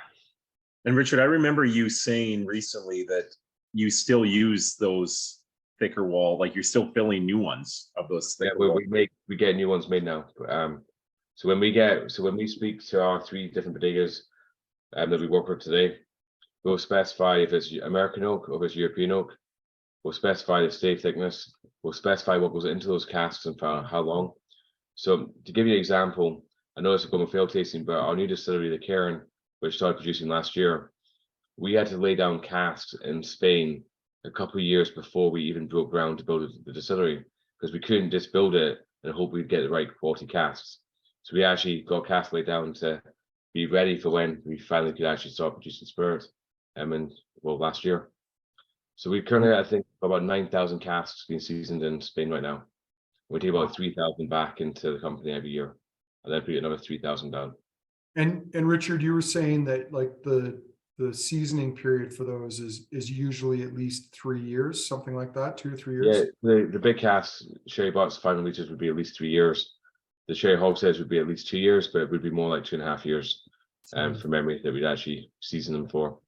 Speaker 3: And Richard, I remember you saying recently that you still use those thicker wall, like you're still filling new ones of those thicker wall.
Speaker 2: We get new ones made now. So when we speak to our 3 different bodegas that we work with today, we'll specify if it's American oak or if it's European oak. We'll specify the stave thickness. We'll specify what goes into those casks and for how long. So to give you an example, I know it's a Gordon MacPhail tasting, but our new distillery, the Cairn, which started producing last year, we had to lay down casks in Spain a couple of years before we even broke ground to build the distillery, because we couldn't just build it and hope we'd get the right quality casks. So we actually got casks laid down to be ready for when we finally could actually start producing spirit, last year. So we currently, I think, about 9,000 casks being seasoned in Spain right now. We take about 3,000 back into the company every year, and then put another 3,000 down.
Speaker 1: And Richard, you were saying that like the seasoning period for those is usually at least 3 years, something like that, 2 to 3 years.
Speaker 2: Yeah, the big casks, sherry butts, 500 liters would be at least 3 years. The sherry hogsheads would be at least 2 years, but it would be more like 2.5 years, from memory, that we'd actually season them for.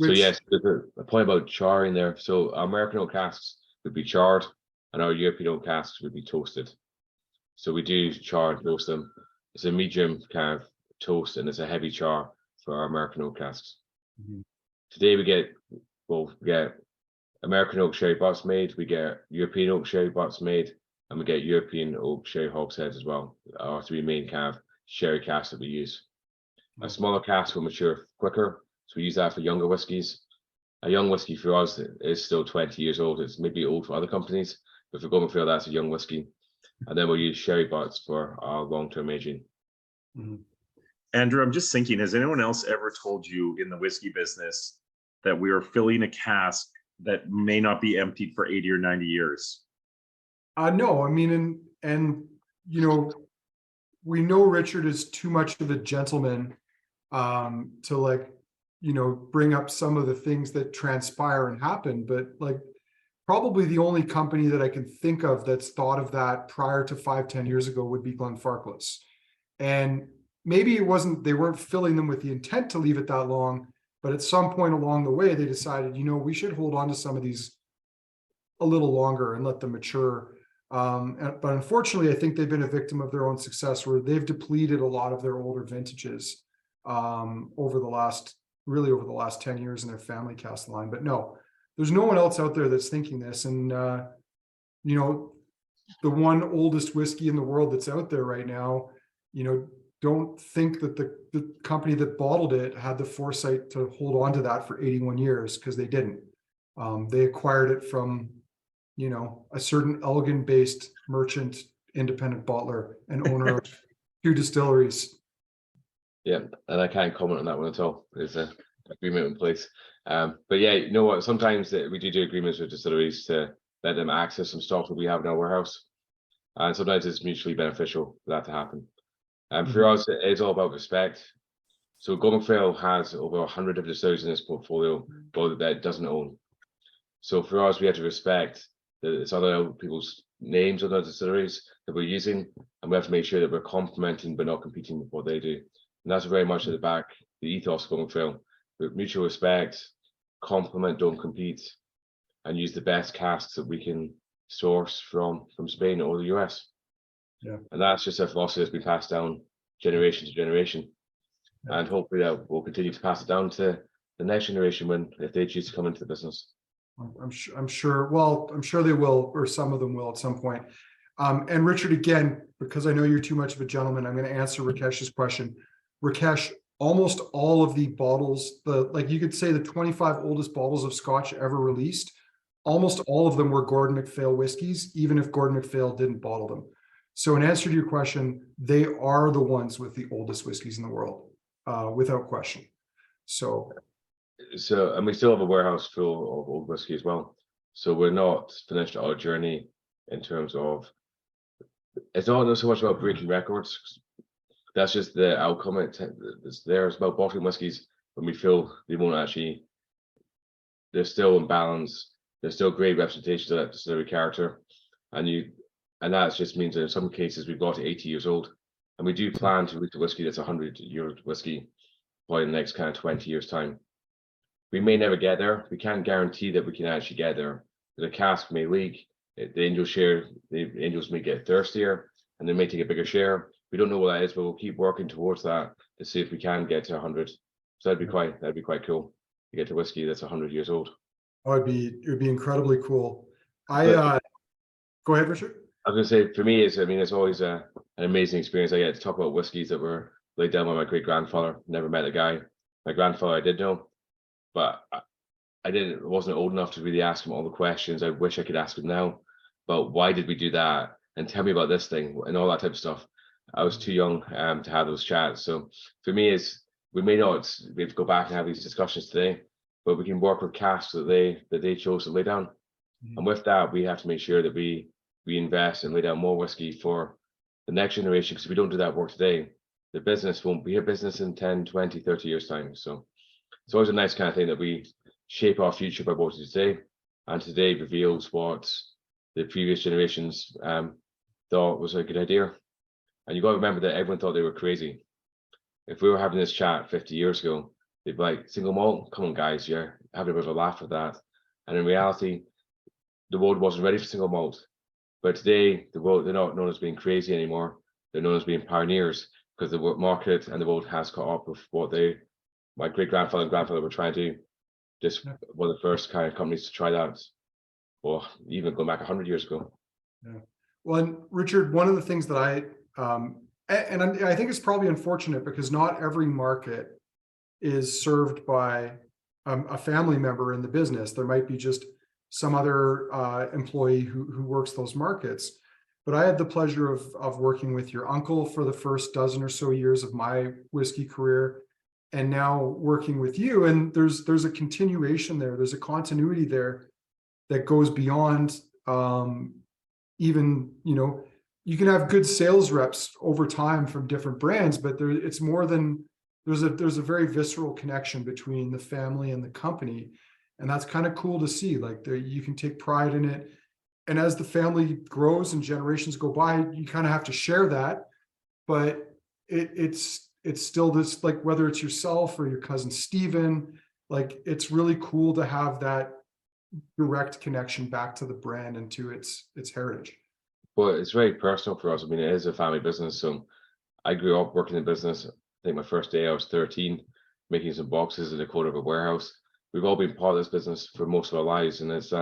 Speaker 2: So yes, there's a point about charring there. So our American oak casks would be charred, and our European oak casks would be toasted. So we do char and toast them. It's a medium kind of toast, and it's a heavy char for our American oak casks.
Speaker 1: Mhm.
Speaker 2: Today we get American oak sherry butts made, we get European oak sherry butts made, and we get European oak sherry hogsheads as well. Our 3 main kind of sherry casks that we use. A smaller cask will mature quicker, so we use that for younger whiskies. A young whiskey for us is still 20 years old. It's maybe old for other companies, but for Gordon MacPhail, that's a young whiskey. And then we'll use sherry butts for our long-term aging.
Speaker 1: Mhm.
Speaker 3: Andrew, I'm just thinking, has anyone else ever told you in the whiskey business that we are filling a cask that may not be emptied for 80 or 90 years?
Speaker 1: No, I mean, and you know, we know Richard is too much of a gentleman to like, bring up some of the things that transpire and happen, but like probably the only company that I can think of that's thought of that prior to 5-10 years ago would be Glenfarclas. And maybe they weren't filling them with the intent to leave it that long, but at some point along the way, they decided, we should hold on to some of these a little longer and let them mature. But unfortunately, I think they've been a victim of their own success, where they've depleted a lot of their older vintages over the last 10 years in their family cask line. But no, there's no one else out there that's thinking this. And, the one oldest whiskey in the world that's out there right now, don't think that the company that bottled it had the foresight to hold on to that for 81 years, because they didn't. They acquired it from, a certain Elgin-based merchant, independent bottler, and owner of 2 distilleries.
Speaker 2: Yeah, and I can't comment on that one at all. There's an agreement in place. But yeah, you know what? Sometimes we do agreements with distilleries to let them access some stock that we have in our warehouse. And sometimes it's mutually beneficial for that to happen. For us, it is all about respect. So Gordon MacPhail has over 100 different distilleries in his portfolio, but that it doesn't own. So for us, we have to respect that it's other people's names on the distilleries that we're using, and we have to make sure that we're complementing but not competing with what they do. And that's very much at the back, the ethos of Gordon MacPhail. With mutual respect, complement, don't compete, and use the best casks that we can source from Spain or the US.
Speaker 1: Yeah.
Speaker 2: And that's just a philosophy that's been passed down generation to generation. Yeah. And hopefully that will continue to pass it down to the next generation if they choose to come into the business.
Speaker 1: I'm sure they will, or some of them will at some point. And Richard, again, because I know you're too much of a gentleman, I'm going to answer Rakesh's question. Rakesh, almost all of the bottles, you could say the 25 oldest bottles of Scotch ever released, almost all of them were Gordon MacPhail whiskeys, even if Gordon MacPhail didn't bottle them. So in answer to your question, they are the ones with the oldest whiskeys in the world, without question.
Speaker 2: And we still have a warehouse full of old whiskey as well. So we're not finished our journey in terms of it's not so much about breaking records. That's just the outcome. It's there. It's about bottling whiskies when we feel they won't actually. They're still in balance. There's still great representation of that distillery character, and that just means that in some cases we've got to 80 years old, and we do plan to reach a whiskey that's 100-year whiskey by the next kind of 20 years time. We may never get there. We can't guarantee that we can actually get there. The cask may leak. The angels may get thirstier, and they may take a bigger share. We don't know what that is, but we'll keep working towards that to see if we can get to 100. So that'd be quite cool to get to whiskey that's 100 years old.
Speaker 1: Oh, it would be incredibly cool. Go ahead, Richard.
Speaker 2: I was gonna say, for me, it's always an amazing experience. I get to talk about whiskies that were laid down by my great grandfather. Never met the guy. My grandfather I did know, but I wasn't old enough to really ask him all the questions I wish I could ask him now. But why did we do that? And tell me about this thing and all that type of stuff. I was too young to have those chats. So for me, we may not be able to go back and have these discussions today, but we can work with casks that they chose to lay down. And with that, we have to make sure that we invest and lay down more whiskey for the next generation, because if we don't do that work today, the business won't be a business in 10, 20, 30 years time. So it's always a nice kind of thing that we shape our future by what we do today, and today reveals what the previous generations thought was a good idea. And you got to remember that everyone thought they were crazy. If we were having this chat 50 years ago, they'd be like, single malt, come on guys, you're having a bit of a laugh at that. And in reality, the world wasn't ready for single malt. But today, the world, they're not known as being crazy anymore. They're known as being pioneers, because the market and the world has caught up with what my great grandfather and grandfather were trying to do. Just one of the first kind of companies to try that. Well, even going back 100 years ago.
Speaker 1: Yeah. Well, and Richard, one of the things that I think it's probably unfortunate, because not every market is served by a family member in the business. There might be just some other employee who works those markets. But I had the pleasure of working with your uncle for the first dozen or so years of my whiskey career, and now working with you. And there's a continuation there. There's a continuity there that goes beyond even, you can have good sales reps over time from different brands, but it's more than there's a very visceral connection between the family and the company. And that's kind of cool to see. Like, you can take pride in it. And as the family grows and generations go by, you kind of have to share that. But it's still this, like, whether it's yourself or your cousin Stephen, like, it's really cool to have that direct connection back to the brand and to its heritage.
Speaker 2: Well, it's very personal for us. I mean, it is a family business. So I grew up working in business. I think my first day I was 13, making some boxes in the corner of a warehouse. We've all been part of this business for most of our lives, and it's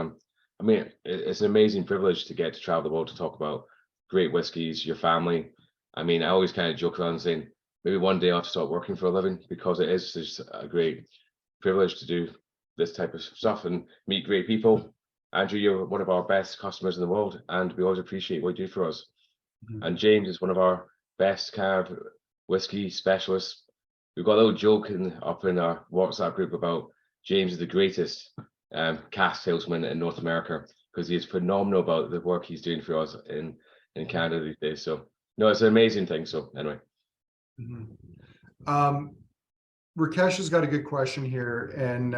Speaker 2: it's an amazing privilege to get to travel the world to talk about great whiskies, your family. I mean, I always kind of joke around saying maybe one day I'll have to start working for a living, because it is just a great privilege to do this type of stuff and meet great people. Andrew, you're one of our best customers in the world, and we always appreciate what you do for us. And James is one of our best kind of whiskey specialists. We've got a little joke up in our WhatsApp group about James is the greatest cask salesman in North America, because he is phenomenal about the work he's doing for us in Canada these days. So no, it's an amazing thing. So anyway.
Speaker 1: Rakesh has got a good question here, and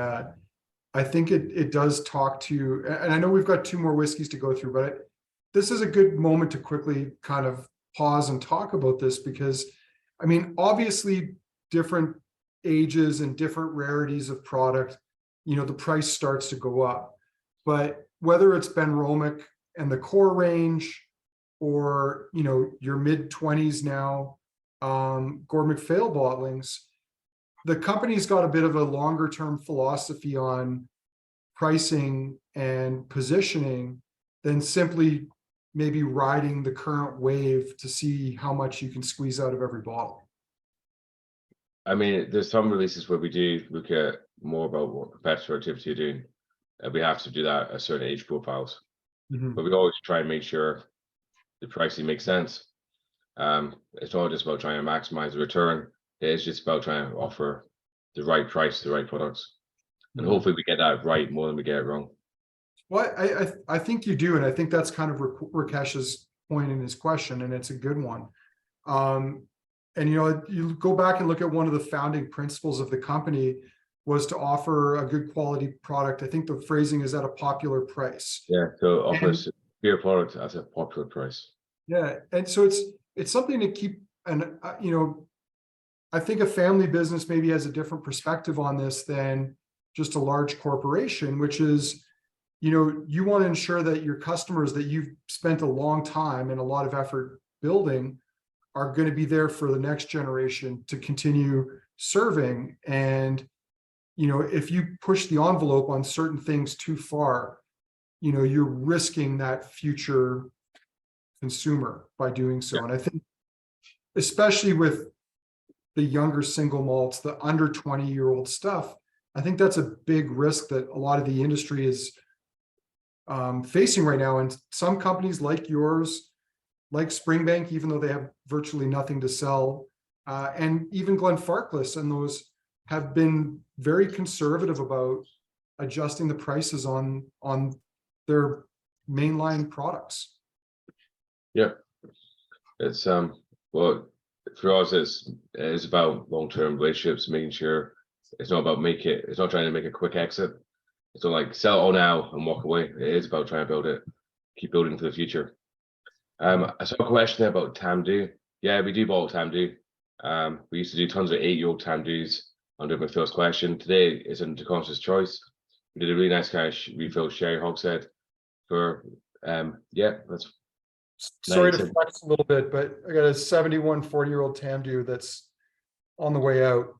Speaker 1: I think it does talk to, and I know we've got two more whiskeys to go through, but this is a good moment to quickly kind of pause and talk about this, because I mean, obviously different ages and different rarities of product, the price starts to go up. But whether it's Ben Romick and the core range, or your mid-20s now, Gordon MacPhail bottlings, the company's got a bit of a longer term philosophy on pricing and positioning than simply maybe riding the current wave to see how much you can squeeze out of every bottle.
Speaker 2: I mean, there's some releases where we do look at more about what competitor activity you're doing, and we have to do that at certain age profiles. But we always try and make sure the pricing makes sense. It's not just about trying to maximize the return. It is just about trying to offer the right price to the right products. And hopefully we get that right more than we get it wrong.
Speaker 1: Well, I think you do, and I think that's kind of Rakesh's point in his question, and it's a good one. And you go back and look at one of the founding principles of the company was to offer a good quality product. I think the phrasing is at a popular price.
Speaker 2: Yeah, so offers beer product at a popular price.
Speaker 1: Yeah, and so it's something to keep, and I think a family business maybe has a different perspective on this than just a large corporation, which is, you want to ensure that your customers that you've spent a long time and a lot of effort building are going to be there for the next generation to continue serving. And, if you push the envelope on certain things too far, you're risking that future consumer by doing so.
Speaker 2: Yeah.
Speaker 1: And I think, especially with the younger single malts, the under 20-year-old stuff, I think that's a big risk that a lot of the industry is facing right now. And some companies like yours, like Springbank, even though they have virtually nothing to sell, and even Glenfarclas and those have been very conservative about adjusting the prices on their mainline products.
Speaker 2: Yeah, it's well, for us it's about long-term relationships, making sure it's not about it's not trying to make a quick exit. It's not like sell it all now and walk away. It is about trying to build it, keep building for the future. I saw a question about Tamdu. Yeah, we do bottle Tamdu. We used to do tons of 8-year-old Tamdus under MacPhail's question. Today is a conscious choice. We did a really nice kind of refill sherry hogshead for that's
Speaker 1: Sorry
Speaker 2: nice.
Speaker 1: to flex a little bit, but I got a 71 40-year-old Tamdu that's on the way out.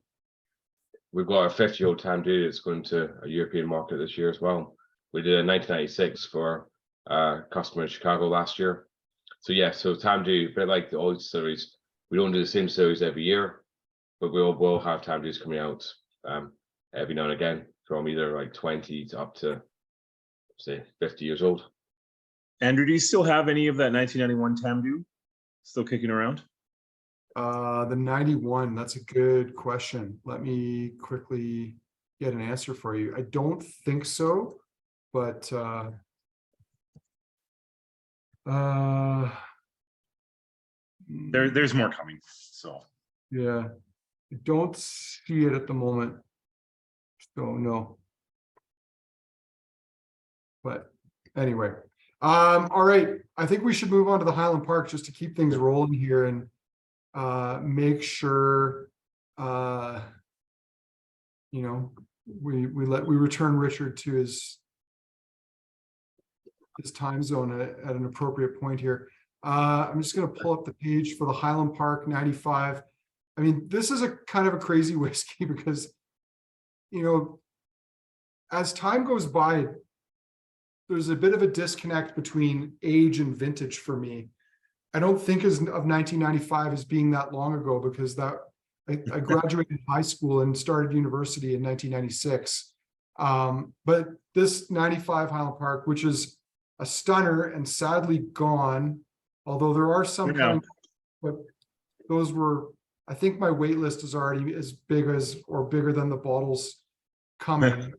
Speaker 2: We've got a 50-year-old Tamdu that's going to a European market this year as well. We did a 1996 for a customer in Chicago last year. So yeah, so Tamdu, a bit like the old series, we don't do the same series every year, but we will have Tamdus coming out every now and again, from either like 20 to up to say 50 years old.
Speaker 3: Andrew, do you still have any of that 1991 Tamdu still kicking around?
Speaker 1: The 91, that's a good question. Let me quickly get an answer for you. I don't think so, but
Speaker 3: There's more coming. So
Speaker 1: yeah, I don't see it at the moment. So no. But anyway, all right. I think we should move on to the Highland Park just to keep things rolling here and make sure we return Richard to his time zone at an appropriate point here. I'm just going to pull up the page for the Highland Park 95. I mean, this is a kind of a crazy whiskey because, as time goes by, there's a bit of a disconnect between age and vintage for me. I don't think of 1995 as being that long ago because I graduated high school and started university in 1996. But this 95 Highland Park, which is a stunner and sadly gone, although there are some coming, but those were, I think my wait list is already as big as or bigger than the bottles coming.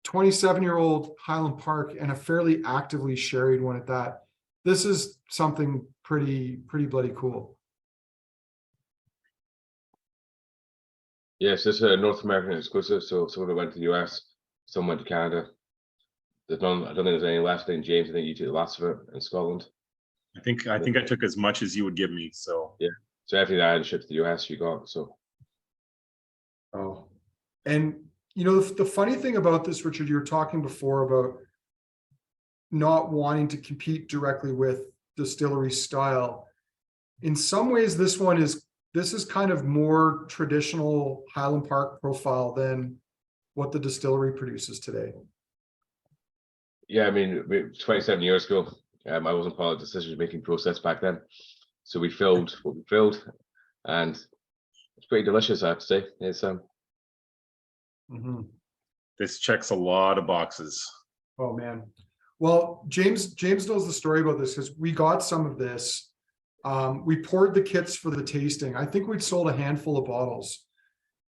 Speaker 1: 27-year-old Highland Park and a fairly actively sherried one at that. This is something pretty bloody cool.
Speaker 2: Yes, this is a North American exclusive. So someone went to the US, some went to Canada. There's none. I don't think there's any left in James. I think you took the last of it in Scotland.
Speaker 3: I think I took as much as you would give me. So
Speaker 2: yeah, so everything that I had shipped to the US, you got. So
Speaker 1: and the funny thing about this, Richard, you were talking before about not wanting to compete directly with distillery style. In some ways, this is kind of more traditional Highland Park profile than what the distillery produces today.
Speaker 2: Yeah, I mean, 27 years ago, I wasn't part of the decision-making process back then. So we filled what we filled, and it's pretty delicious, I have to say. It's
Speaker 3: This checks a lot of boxes.
Speaker 1: Oh man. Well, James knows the story about this because we got some of this. We poured the kits for the tasting. I think we'd sold a handful of bottles.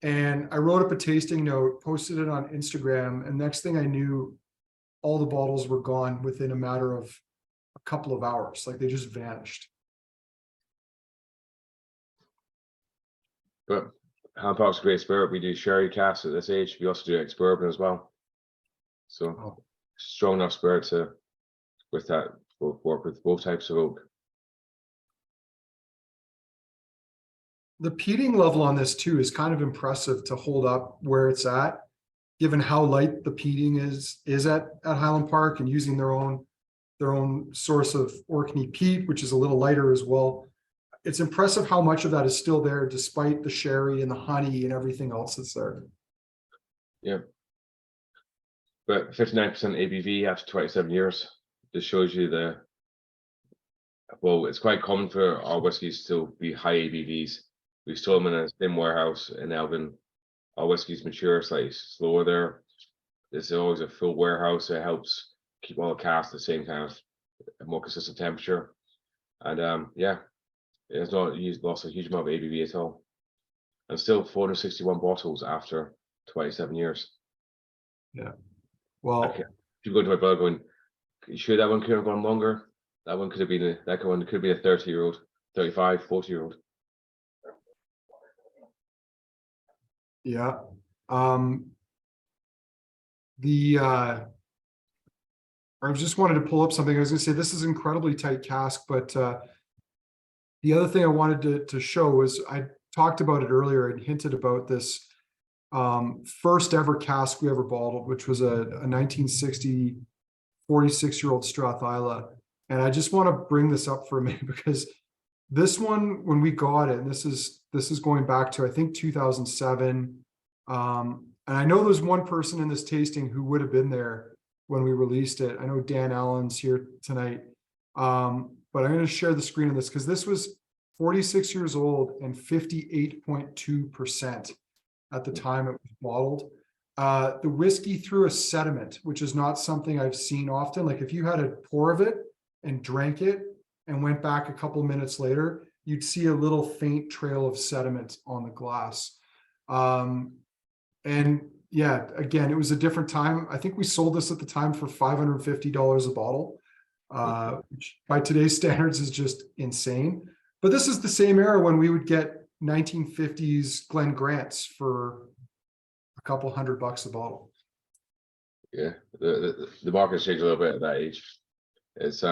Speaker 1: And I wrote up a tasting note, posted it on Instagram, and next thing I knew, all the bottles were gone within a matter of a couple of hours. Like they just vanished.
Speaker 2: But Highland Park's a great spirit. We do sherry casks at this age. We also do ex-bourbon as well. So strong enough spirit to, with that, work with both types of oak.
Speaker 1: The peating level on this too is kind of impressive to hold up where it's at, given how light the peating is at Highland Park, and using their own source of Orkney peat, which is a little lighter as well. It's impressive how much of that is still there despite the sherry and the honey and everything else that's there.
Speaker 2: Yeah. But 59% ABV after 27 years. This shows you well, it's quite common for our whiskies to be high ABVs. We store them in a thin warehouse in Elgin. Our whiskies mature slightly slower there. This is always a full warehouse, so it helps keep all the casks the same kind of a more consistent temperature. And yeah, it has not lost a huge amount of ABV at all. And still 461 bottles after 27 years.
Speaker 1: Yeah. Well,
Speaker 2: okay. People go to my brother going, you sure that one could have gone longer? That one could have been that one could be a 30-year-old, 35, 40-year-old.
Speaker 1: Yeah. I just wanted to pull up something. I was going to say this is an incredibly tight cask, but the other thing I wanted to show is I talked about it earlier and hinted about this first ever cask we ever bottled, which was a 1960 46-year-old Strathisla. And I just want to bring this up for a minute because this one, when we got it, and this is going back to I think 2007. And I know there's one person in this tasting who would have been there when we released it. I know Dan Allen's here tonight. But I'm going to share the screen on this because this was 46 years old and 58.2% at the time it was bottled. The whiskey threw a sediment, which is not something I've seen often. Like if you had a pour of it and drank it and went back a couple minutes later, you'd see a little faint trail of sediment on the glass. And yeah, again, it was a different time. I think we sold this at the time for $550 a bottle, which by today's standards is just insane. But this is the same era when we would get 1950s Glen Grants for a couple $100 a bottle.
Speaker 2: Yeah, the market's changed a little bit at that age. It's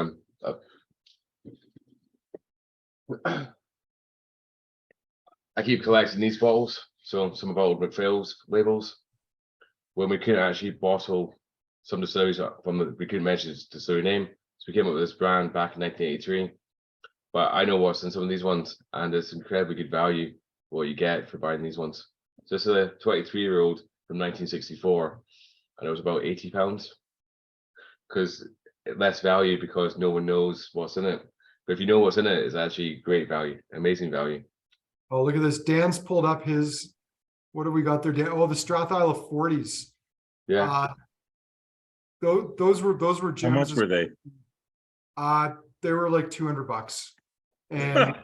Speaker 2: I keep collecting these bottles, so some of our old MacPhail's labels. When we couldn't actually bottle some distilleries we couldn't mention the distillery name, so we came up with this brand back in 1983. But I know what's in some of these ones, and it's incredibly good value what you get for buying these ones. So this is a 23-year-old from 1964, and it was about £80 because less value because no one knows what's in it. But if you know what's in it, it's actually great value, amazing value.
Speaker 1: Oh, look at this. Dan's pulled up his, what have we got there, Dan? Oh, the Strathisla 40s.
Speaker 2: Yeah.
Speaker 1: Those were gems.
Speaker 3: How much were they?
Speaker 1: They were like $200. And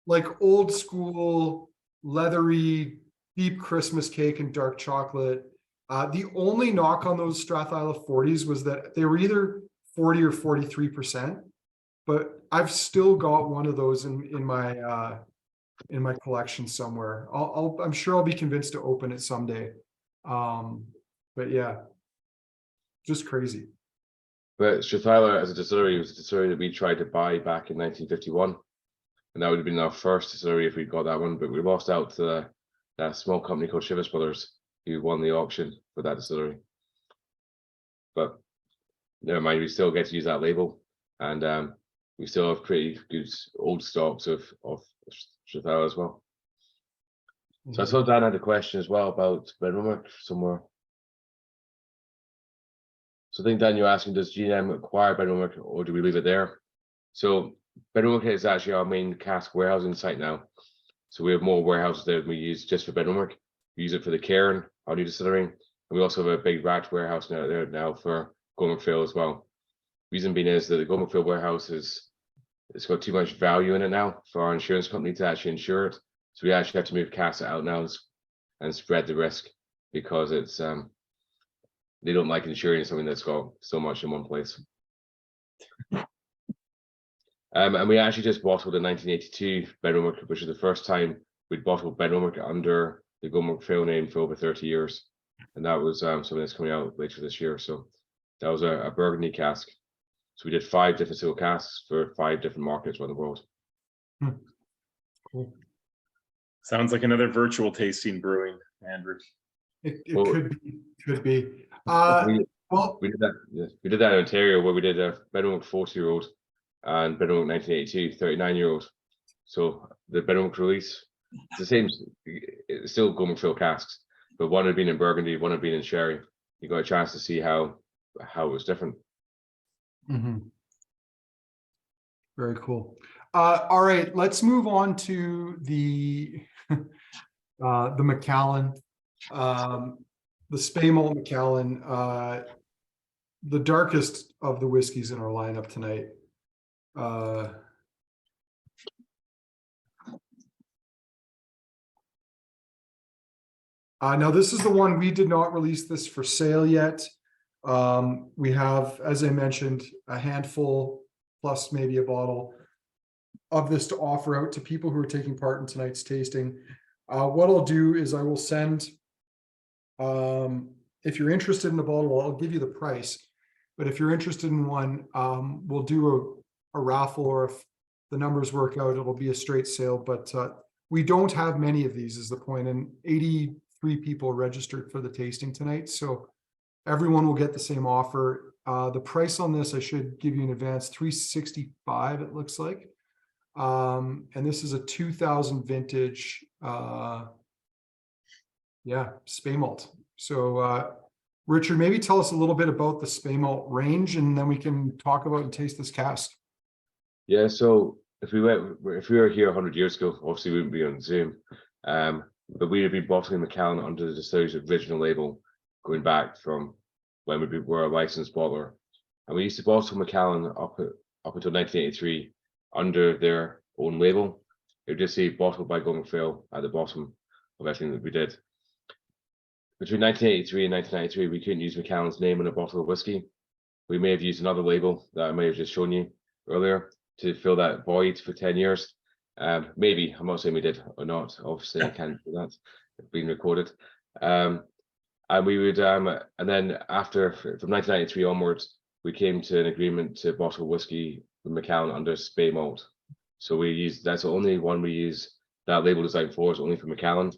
Speaker 1: like old school, leathery, deep Christmas cake and dark chocolate. The only knock on those Strathisla 40s was that they were either 40 or 43%, but I've still got one of those in my collection somewhere. I'm sure I'll be convinced to open it someday. But yeah, just crazy.
Speaker 2: But Strathisla as a distillery was a distillery that we tried to buy back in 1951. And that would have been our first distillery if we got that one, but we lost out to that small company called Chivas Brothers, who won the auction for that distillery. But never mind, we still get to use that label, and we still have pretty good old stocks of Strathisla as well. So I saw Dan had a question as well about Benrumach somewhere. So I think, Dan, you're asking, does GM acquire Benrumach or do we leave it there? So Benrumach is actually our main cask warehousing site now. So we have more warehouses there than we use just for Benrumach. We use it for the Cairn, our new distillery. And we also have a big rat warehouse now for Gordon MacPhail as well. Reason being is that the Gordon MacPhail warehouse it's got too much value in it now for our insurance company to actually insure it. So we actually have to move casks out now and spread the risk because it's they don't like insuring something that's got so much in one place. And we actually just bottled in 1982 Benromach, which is the first time we'd bottled Benromach under the Gordon MacPhail name for over 30 years. And that was something that's coming out later this year. So that was a Burgundy cask. So we did 5 different single casks for 5 different markets around the world.
Speaker 1: Cool.
Speaker 3: Sounds like another virtual tasting brewing, Andrew.
Speaker 1: It
Speaker 2: Well,
Speaker 1: could be. Well,
Speaker 2: we did that. Yeah, we did that in Ontario, where we did a Benromach 40-year-old and Benromach 1982 39-year-old. So the Benromach release, it's the same. It's still Gordon MacPhail casks, but one had been in Burgundy, one had been in sherry. You got a chance to see how it was different.
Speaker 1: Very cool. All right, let's move on to the Macallan, the Speymalt Macallan, the darkest of the whiskeys in our lineup tonight. Now this is the one we did not release this for sale yet. We have, as I mentioned, a handful plus maybe a bottle of this to offer out to people who are taking part in tonight's tasting. What I'll do is I will send, if you're interested in the bottle, I'll give you the price. But if you're interested in one, we'll do a raffle, or if the numbers work out, it'll be a straight sale. But we don't have many of these is the point, and 83 people registered for the tasting tonight. So everyone will get the same offer. The price on this, I should give you in advance, $365, it looks like. And this is a 2000 vintage, Speymalt. So Richard, maybe tell us a little bit about the Speymalt range, and then we can talk about and taste this cask.
Speaker 2: Yeah, so if we were here 100 years ago, obviously we wouldn't be on Zoom, but we would be bottling Macallan under the distillery's original label, going back from when we were a licensed bottler, and we used to bottle Macallan up until 1983 under their own label. It would just say bottled by Gordon MacPhail at the bottom of everything that we did. Between 1983 and 1993, we couldn't use Macallan's name in a bottle of whiskey. We may have used another label that I may have just shown you earlier to fill that void for 10 years. Maybe, I'm not saying we did or not. Obviously, I can't do that. It's been recorded. And we would, and then after, from 1993 onwards, we came to an agreement to bottle whiskey with Macallan under Speymalt. So we use, that's the only one we use that label design for, is only for Macallan.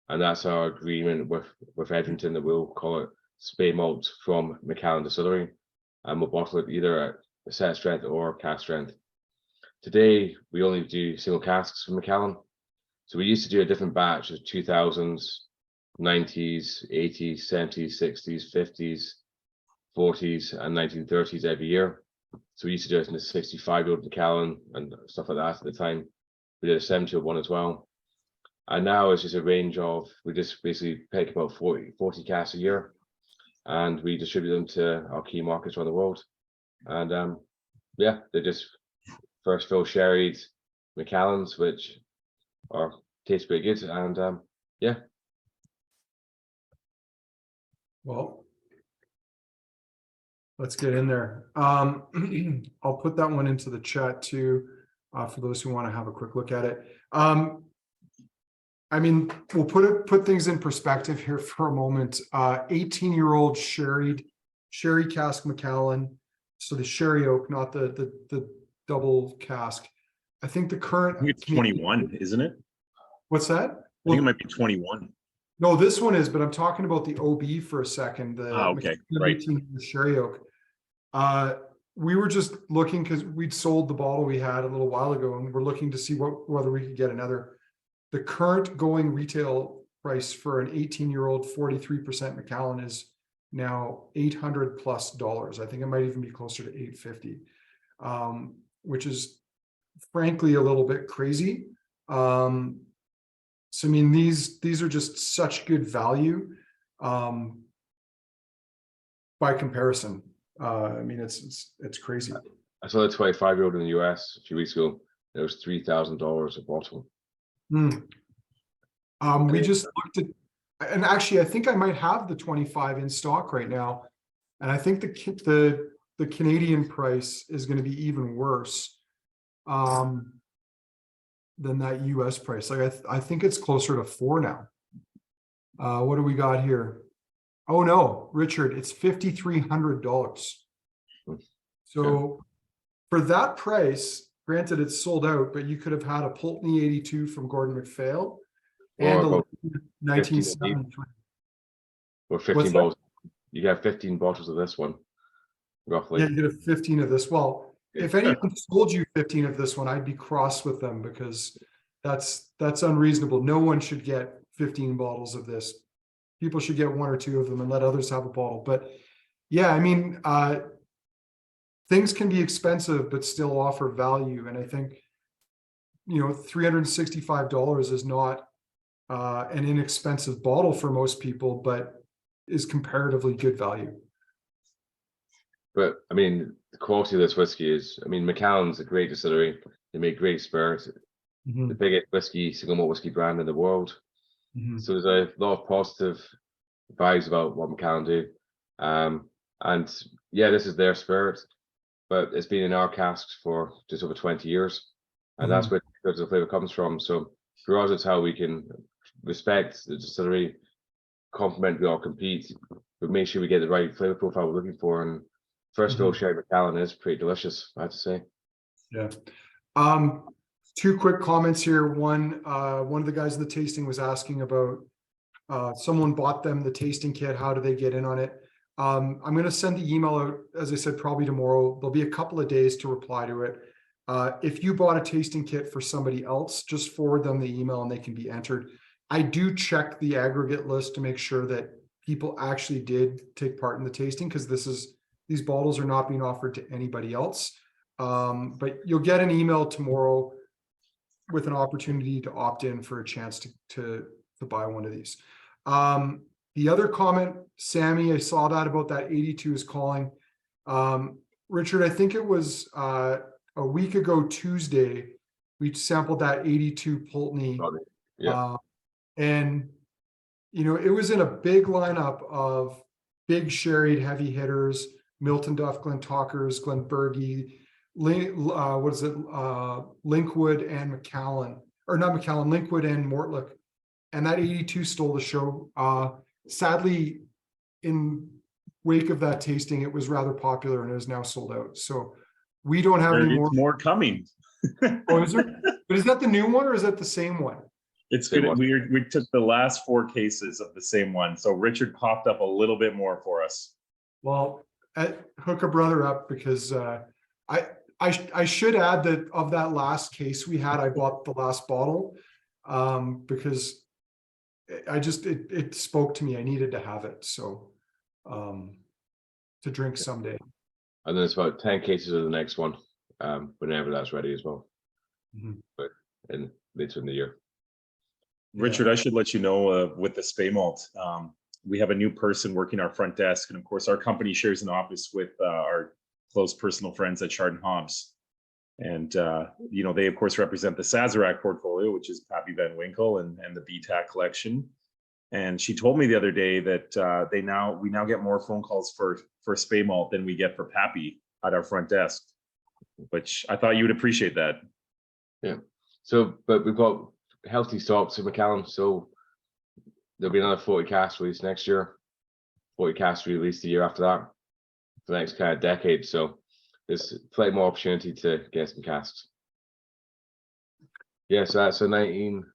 Speaker 2: And that's our agreement with Edmonton, that we'll call it Speymalt from Macallan Distillery. And we'll bottle it either at a set strength or cask strength. Today, we only do single casks from Macallan. So we used to do a different batch of 2000s, 90s, 80s, 70s, 60s, 50s, 40s, and 1930s every year. So we used to do it in the 65-year-old Macallan and stuff like that at the time. We did a 70-year-old one as well. And now it's just a range of, we just basically pick about 40 casks a year, and we distribute them to our key markets around the world. And yeah, they're just first fill sherried Macallans, which taste pretty good. And yeah.
Speaker 1: Well, let's get in there. I'll put that one into the chat too, for those who want to have a quick look at it. I mean, we'll put things in perspective here for a moment. 18-year-old sherry cask Macallan. So the sherry oak, not the double cask. I think the current.
Speaker 3: I think it's 21, isn't it?
Speaker 1: What's that?
Speaker 3: I think it might be 21.
Speaker 1: No, this one is, but I'm talking about the OB for a second. The
Speaker 3: okay, right.
Speaker 1: Sherry oak. We were just looking because we'd sold the bottle we had a little while ago, and we're looking to see whether we could get another. The current going retail price for an 18-year-old 43% Macallan is now $800+. I think it might even be closer to $850, which is frankly a little bit crazy. So I mean, these are just such good value by comparison. I mean, it's crazy.
Speaker 2: I saw a 25-year-old in the US a few weeks ago. It was $3,000 a bottle.
Speaker 1: We just looked at, and actually, I think I might have the 25 in stock right now. And I think the Canadian price is going to be even worse than that US price. Like I think it's closer to 4 now. What do we got here? Oh no, Richard, it's $5,300. So for that price, granted it's sold out, but you could have had a Pulteney 82 from Gordon MacPhail and a
Speaker 2: about
Speaker 1: 1973.
Speaker 2: or
Speaker 1: What's
Speaker 2: 15
Speaker 1: that?
Speaker 2: bottles. You get 15 bottles of this one, roughly.
Speaker 1: Yeah, you get a 15 of this. Well, if anyone sold you 15 of this one, I'd be cross with them because that's unreasonable. No one should get 15 bottles of this. People should get 1 or 2 of them and let others have a bottle. But yeah, I mean, things can be expensive but still offer value. And I think, $365 is not an inexpensive bottle for most people, but is comparatively good value.
Speaker 2: But I mean, the quality of this whiskey is, I mean, Macallan's a great distillery. They make great spirits, the biggest single malt whiskey brand in the world. So there's a lot of positive vibes about what Macallan do. And yeah, this is their spirit, but it's been in our casks for just over 20 years. And that's where the flavor comes from. So for us, it's how we can respect the distillery, complement, we all compete, but make sure we get the right flavor profile we're looking for. And first of all, sherry Macallan is pretty delicious, I have to say.
Speaker 1: Yeah. 2 quick comments here. One of the guys in the tasting was asking about someone bought them the tasting kit. How do they get in on it? I'm going to send the email out, as I said, probably tomorrow. There'll be a couple of days to reply to it. If you bought a tasting kit for somebody else, just forward them the email and they can be entered. I do check the aggregate list to make sure that people actually did take part in the tasting, because these bottles are not being offered to anybody else. But you'll get an email tomorrow with an opportunity to opt in for a chance to buy one of these. The other comment, Sammy, I saw that about that 82 is calling. Richard, I think it was a week ago Tuesday, we sampled that 82 Pulteney.
Speaker 2: Yeah.
Speaker 1: And it was in a big lineup of big sherried heavy hitters: Milton Duff, Glen Talkers, Glen Bergie, Linkwood and Macallan, or not Macallan, Linkwood and Mortlake. And that 82 stole the show. Sadly, in wake of that tasting, it was rather popular and is now sold out. So we don't have any more
Speaker 3: coming.
Speaker 1: Oh, is there? But is that the new one or is that the same one?
Speaker 3: It's good. We took the last 4 cases of the same one. So Richard popped up a little bit more for us.
Speaker 1: Well, hook a brother up, because I should add that of that last case we had, I bought the last bottle because it spoke to me. I needed to have it. So to drink someday.
Speaker 2: And then it's about 10 cases of the next one, whenever that's ready as well. But later in the year.
Speaker 3: Richard, I should let you know, with the Speymalt, we have a new person working our front desk. And of course, our company shares an office with our close personal friends at Chardon Hobbs. And, they, of course, represent the Sazerac portfolio, which is Pappy Van Winkle and the BTAC collection. And she told me the other day that we now get more phone calls for Speymalt than we get for Pappy at our front desk, which I thought you would appreciate that.
Speaker 2: Yeah. So, but we've got healthy stocks in Macallan, so there'll be another 40 casks released next year, 40 casks released the year after that, for the next kind of decade. So there's plenty more opportunity to get some casks. Yeah, so that's a 19,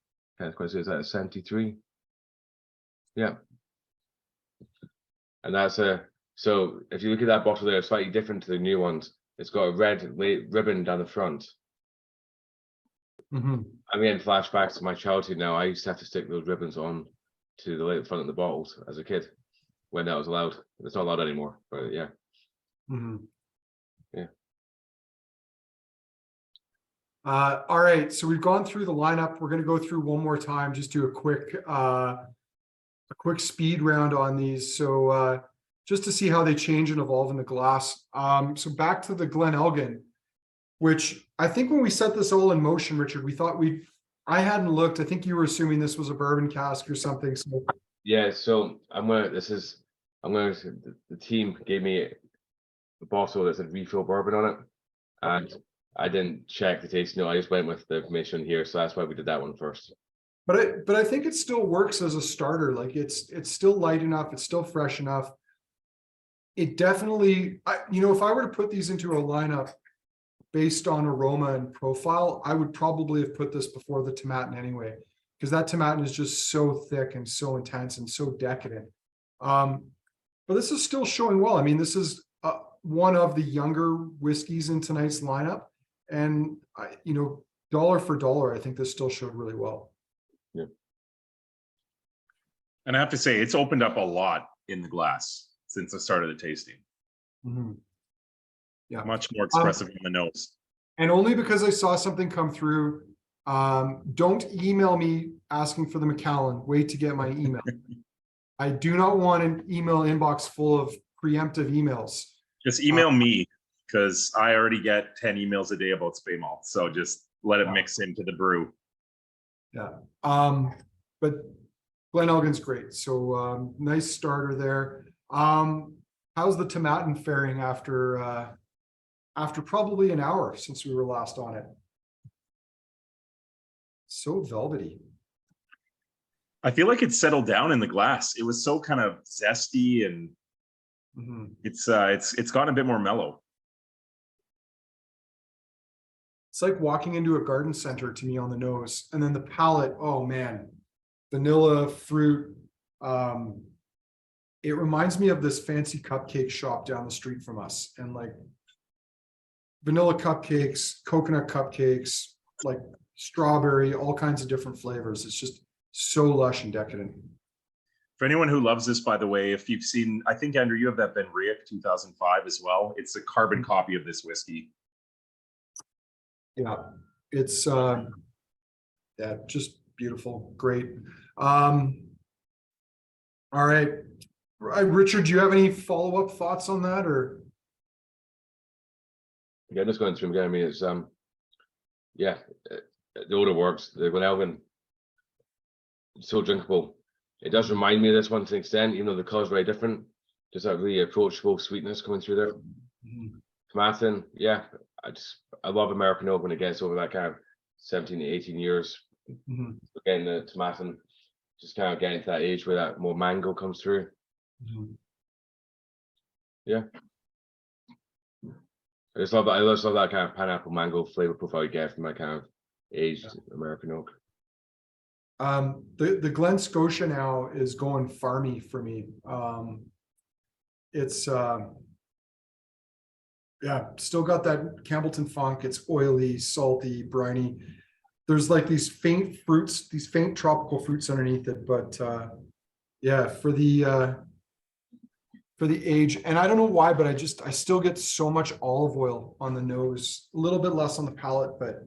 Speaker 2: is that a 73? Yeah. And that's so if you look at that bottle there, it's slightly different to the new ones. It's got a red ribbon down the front. I'm getting flashbacks to my childhood now. I used to have to stick those ribbons on to the front of the bottles as a kid when that was allowed. It's not allowed anymore, but yeah. Yeah.
Speaker 1: All right, so we've gone through the lineup. We're going to go through one more time, just do a quick speed round on these. So just to see how they change and evolve in the glass. So back to the Glen Elgin, which I think when we set this all in motion, Richard, we thought I hadn't looked. I think you were assuming this was a bourbon cask or something. So
Speaker 2: Yeah, so the team gave me a bottle that said refill bourbon on it, and I didn't check the taste note. I just went with the information here, so that's why we did that one first.
Speaker 1: But I think it still works as a starter. Like it's still light enough. It's still fresh enough. It definitely, if I were to put these into a lineup based on aroma and profile, I would probably have put this before the Tomatin anyway, because that Tomatin is just so thick and so intense and so decadent. But this is still showing well. I mean, this is one of the younger whiskeys in tonight's lineup, and dollar for dollar, I think this still showed really well.
Speaker 2: Yeah.
Speaker 3: And I have to say, it's opened up a lot in the glass since the start of the tasting.
Speaker 1: Mm-hmm. Yeah,
Speaker 3: much more expressive on the nose.
Speaker 1: And only because I saw something come through. Don't email me asking for the Macallan. Wait to get my email. I do not want an email inbox full of preemptive emails.
Speaker 3: Just email me, because I already get 10 emails a day about Speymalt. So just let it mix into the brew.
Speaker 1: Yeah. But Glen Elgin's great. So nice starter there. How's the Tomatin faring after probably an hour since we were last on it? So velvety.
Speaker 3: I feel like it's settled down in the glass. It was so kind of zesty, and it's gotten a bit more mellow.
Speaker 1: It's like walking into a garden center to me on the nose, and then the palate. Oh man, vanilla, fruit. It reminds me of this fancy cupcake shop down the street from us, and like vanilla cupcakes, coconut cupcakes, like strawberry, all kinds of different flavors. It's just so lush and decadent.
Speaker 3: For anyone who loves this, by the way, if you've seen, I think, Andrew, you have that Ben Riach 2005 as well. It's a carbon copy of this whiskey.
Speaker 1: Yeah, it's just beautiful, great. All right, Richard, do you have any follow-up thoughts on that, or?
Speaker 2: Yeah, just going through them again. I mean, it's the odor works. The Glen Elgin, so drinkable. It does remind me of this one to an extent, even though the color's very different. Just that really approachable sweetness coming through there. Tomatin, yeah, I love American oak when it gets over that kind of 17 to 18 years. Getting the Tomatin, just kind of getting to that age where that more mango comes through. Yeah. I just love that kind of pineapple mango flavor profile you get from that kind of aged American oak.
Speaker 1: The Glen Scotia now is going farmy for me. It's still got that Campbellton funk. It's oily, salty, briny. There's like these faint fruits, these faint tropical fruits underneath it, but for the age, and I don't know why, but I still get so much olive oil on the nose, a little bit less on the palate, but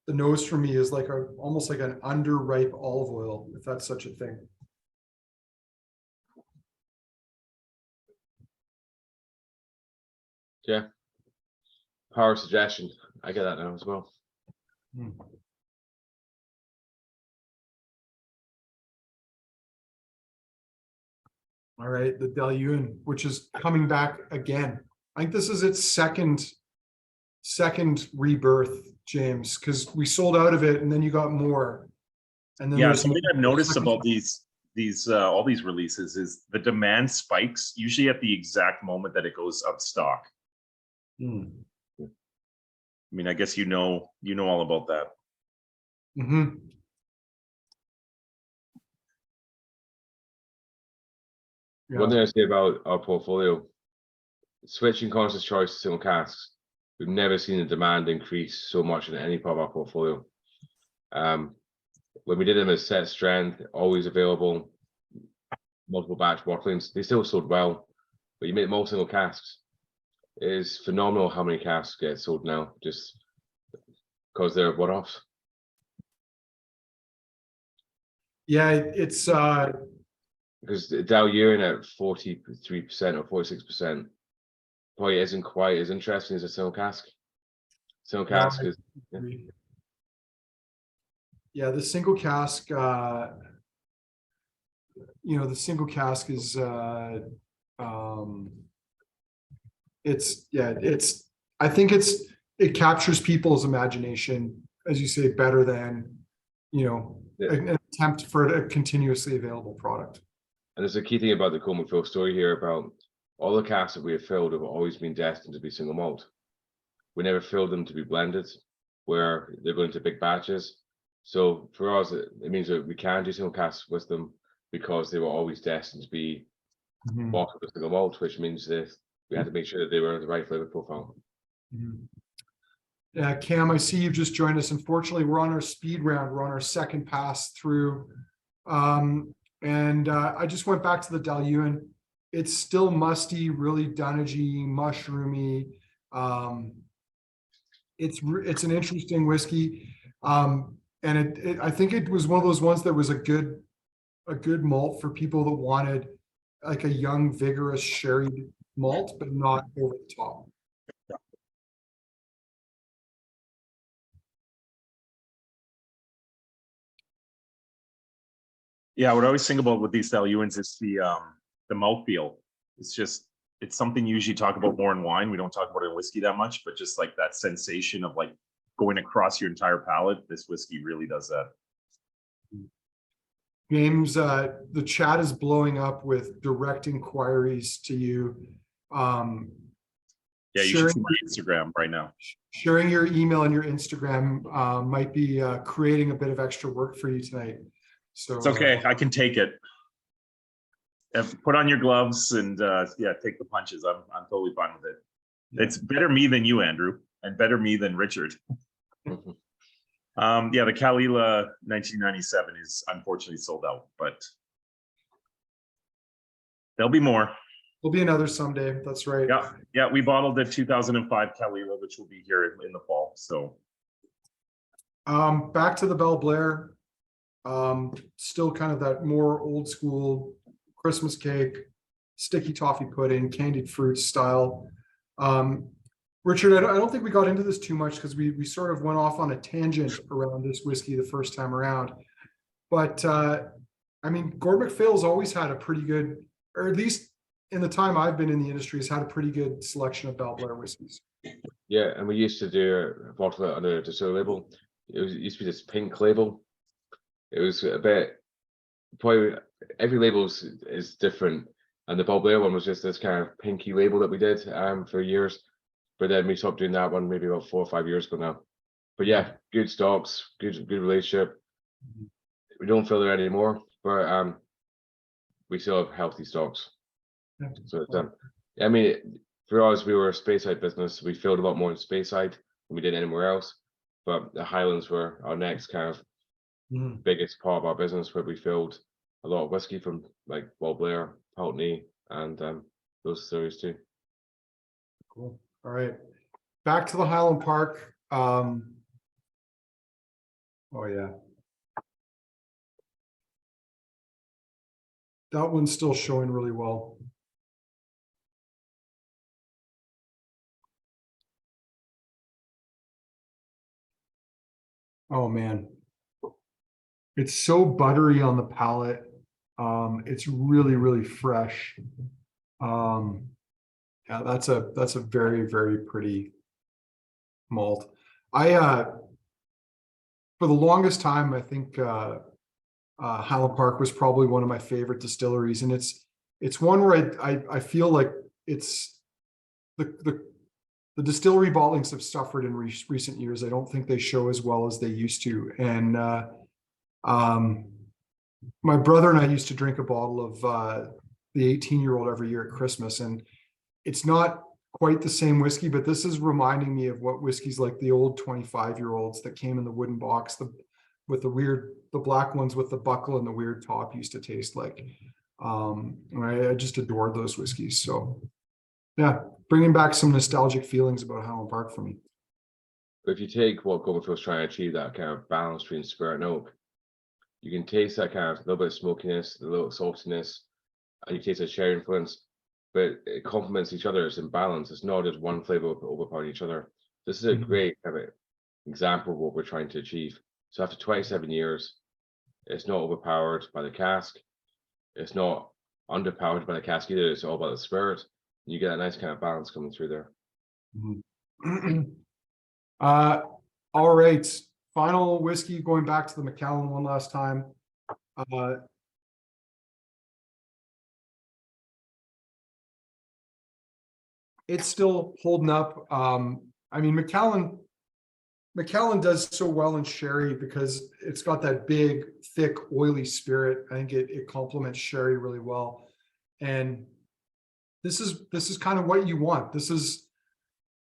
Speaker 1: the nose for me is like almost like an underripe olive oil, if that's such a thing.
Speaker 2: Yeah. Power of suggestion. I get that now as well.
Speaker 1: All right, the Dailuaine, which is coming back again. I think this is its second rebirth, James, because we sold out of it and then you got more. And then
Speaker 3: something I've noticed about all these releases is the demand spikes usually at the exact moment that it goes out of stock. I mean, I guess you know all about that.
Speaker 1: Yeah.
Speaker 2: One thing I say about our portfolio, switching conscious choice to single casks, we've never seen the demand increase so much in any part of our portfolio. When we did them as set strength, always available, multiple batch bottlings, they still sold well, but you make them all single casks. It is phenomenal how many casks get sold now, just because they're one-offs.
Speaker 1: Yeah, it's
Speaker 2: because Dailuaine at 43% or 46% probably isn't quite as interesting as a single cask. Single cask is
Speaker 1: the single cask the single cask is I think it captures people's imagination, as you say, better than an attempt for a continuously available product.
Speaker 2: And there's a key thing about the KWM story here about all the casks that we have filled have always been destined to be single malt. We never filled them to be blended, where they're going to big batches. So for us, it means that we can do single casks with them because they were always destined to be bottled with single malt, which means that we had to make sure that they were the right flavor profile.
Speaker 1: Yeah, Cam, I see you've just joined us. Unfortunately, we're on our speed round. We're on our second pass through. I just went back to the Dailuaine. It's still musty, really dunnagey, mushroomy. It's an interesting whiskey. I think it was one of those ones that was a good malt for people that wanted like a young, vigorous sherried malt, but not over the top.
Speaker 3: Yeah, what I always think about with these Dailuaines is the mouthfeel. It's something you usually talk about more in wine. We don't talk about it in whiskey that much, but just like that sensation of like going across your entire palate, this whiskey really does that.
Speaker 1: James, the chat is blowing up with direct inquiries to you.
Speaker 3: Yeah, you should see my Instagram right now.
Speaker 1: Sharing your email and your Instagram might be creating a bit of extra work for you tonight. So
Speaker 3: it's okay. I can take it. Put on your gloves and yeah, take the punches. I'm totally fine with it. Yeah. It's better me than you, Andrew, and better me than Richard. Yeah, the Kalila 1997 is unfortunately sold out, but there'll be more.
Speaker 1: There'll be another someday. That's right.
Speaker 3: Yeah. We bottled the 2005 Kalila, which will be here in the fall. So,
Speaker 1: back to the Balblair. Still kind of that more old school Christmas cake, sticky toffee pudding, candied fruit style. Richard, I don't think we got into this too much because we sort of went off on a tangent around this whiskey the first time around. But I mean, Gordon MacPhail's always had a pretty good, or at least in the time I've been in the industry, has had a pretty good selection of Balblair whiskeys.
Speaker 2: Yeah, and we used to do a bottle it under a distillery label. It used to be this pink label. It was a bit, probably every label is different, and the Balblair one was just this kind of pinky label that we did for years, but then we stopped doing that one maybe about 4 or 5 years ago now. But yeah, good stocks, good relationship. We don't fill there anymore, but we still have healthy stocks. So it's, I mean, for us, we were a Speyside business. We filled a lot more in Speyside than we did anywhere else, but the Highlands were our next kind of biggest part of our business, where we filled a lot of whiskey from like Balblair, Pulteney, and those series too.
Speaker 1: Cool. All right, back to the Highland Park. Oh yeah, that one's still showing really well. Oh man, it's so buttery on the palate. It's really fresh. Yeah, that's a very pretty malt. For the longest time, I think Highland Park was probably one of my favorite distilleries, and it's one where I feel like it's the distillery bottlings have suffered in recent years. I don't think they show as well as they used to. And my brother and I used to drink a bottle of the 18-year-old every year at Christmas. And it's not quite the same whiskey, but this is reminding me of what whiskeys like the old 25-year-olds that came in the wooden box, the black ones with the buckle and the weird top used to taste like. And I just adored those whiskeys. So yeah, bringing back some nostalgic feelings about Highland Park for me.
Speaker 2: But if you take what Gordon MacPhail's trying to achieve, that kind of balance between spirit and oak, you can taste that kind of little bit of smokiness, a little saltiness, and you taste a sherry influence, but it complements each other. It's in balance. It's not just one flavor overpowering each other. This is a great kind of example of what we're trying to achieve. So after 27 years, it's not overpowered by the cask. it's not underpowered by the cask either. It's all about the spirit. You get a nice kind of balance coming through there.
Speaker 1: All right. Final whiskey, going back to the Macallan one last time. It's still holding up. I mean, Macallan does so well in sherry because it's got that big, thick, oily spirit. I think it complements sherry really well. And this is kind of what you want. This is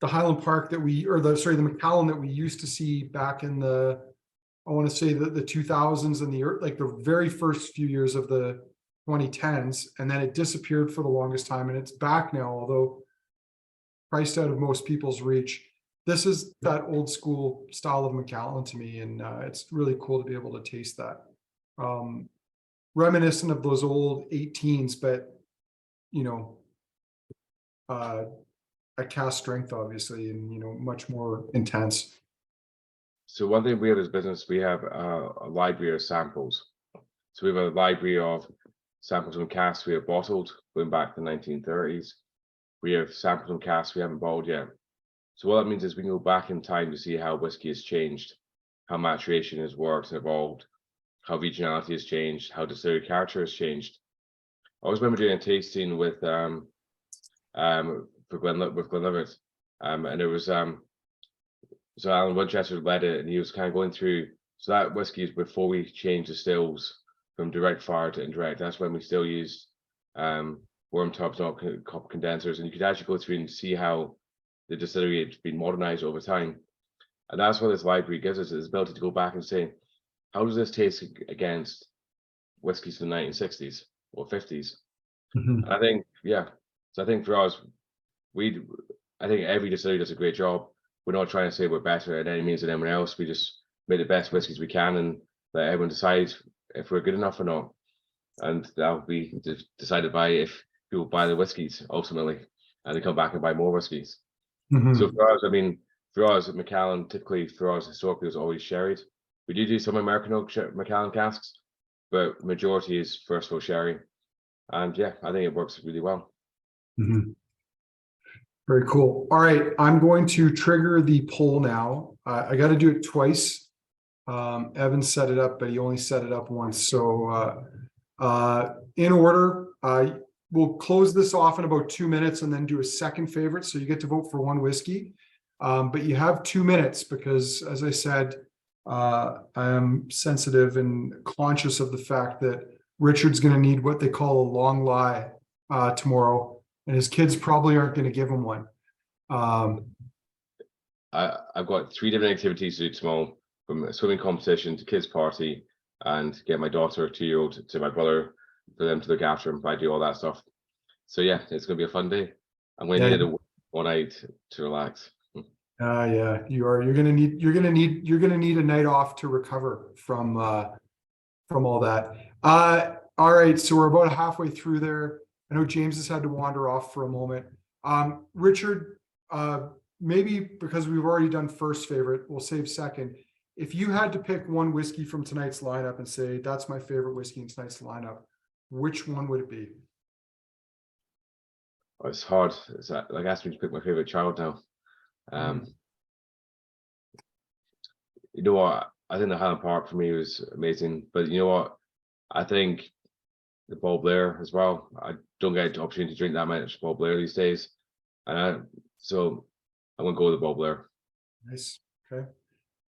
Speaker 1: the Highland Park that the Macallan that we used to see back in the, I want to say the 2000s and the very first few years of the 2010s, and then it disappeared for the longest time, and it's back now, although priced out of most people's reach. This is that old school style of Macallan to me, and it's really cool to be able to taste that. Reminiscent of those old 18s, but at cask strength, obviously, and much more intense.
Speaker 2: So one thing we have as a business, we have a library of samples. So we have a library of samples from casks we have bottled going back to the 1930s. We have samples from casks we haven't bottled yet. So what that means is we can go back in time to see how whiskey has changed, how maturation has worked and evolved, how regionality has changed, how distillery character has changed. I always remember doing a tasting with Glen Elgin, and it was so Alan Winchester led it, and he was kind of going through. So that whiskey is before we changed the stills from direct fire to indirect. That's when we still used worm tubs, not copper condensers, and you could actually go through and see how the distillery had been modernized over time. And that's what this library gives us, is the ability to go back and say, how does this taste against whiskies from the 1960s or 50s?
Speaker 1: Mm-hmm.
Speaker 2: I think, yeah. So I think for us, I think every distillery does a great job. We're not trying to say we're better at any means than anyone else. We just make the best whiskies we can and let everyone decide if we're good enough or not. And that'll be decided by if people buy the whiskies ultimately, and they come back and buy more whiskies.
Speaker 1: Mm-hmm.
Speaker 2: So for us, I mean, for us at Macallan, typically for us historically was always sherried. We do some American oak Macallan casks, but majority is first fill sherry. And yeah, I think it works really well.
Speaker 1: Mm-hmm. Very cool. All right, I'm going to trigger the poll now. I got to do it twice. Evan set it up, but he only set it up once. So in order, we'll close this off in about 2 minutes and then do a second favorite. So you get to vote for one whiskey, but you have 2 minutes because, as I said, I am sensitive and conscious of the fact that Richard's going to need what they call a long lie tomorrow. And his kids probably aren't going to give him one.
Speaker 2: I've got 3 different activities to do tomorrow, from a swimming competition to kids' party, and get my daughter, 2-year-old, to my brother for them to look after him. I do all that stuff. So yeah, it's going to be a fun day. I'm going to need one night to relax.
Speaker 1: Yeah, you are. You're going to need a night off to recover from all that. All right, so we're about halfway through there. I know James has had to wander off for a moment. Richard, maybe because we've already done first favorite, we'll save second. If you had to pick one whiskey from tonight's lineup and say, that's my favorite whiskey in tonight's lineup, which one would it be?
Speaker 2: Oh, it's hard. It's like asking me to pick my favorite child now. You know what? I think the Highland Park for me was amazing. But you know what? I think the Balblair as well. I don't get the opportunity to drink that much Balblair these days, and so I'm gonna go with the Balblair.
Speaker 1: Nice. Okay,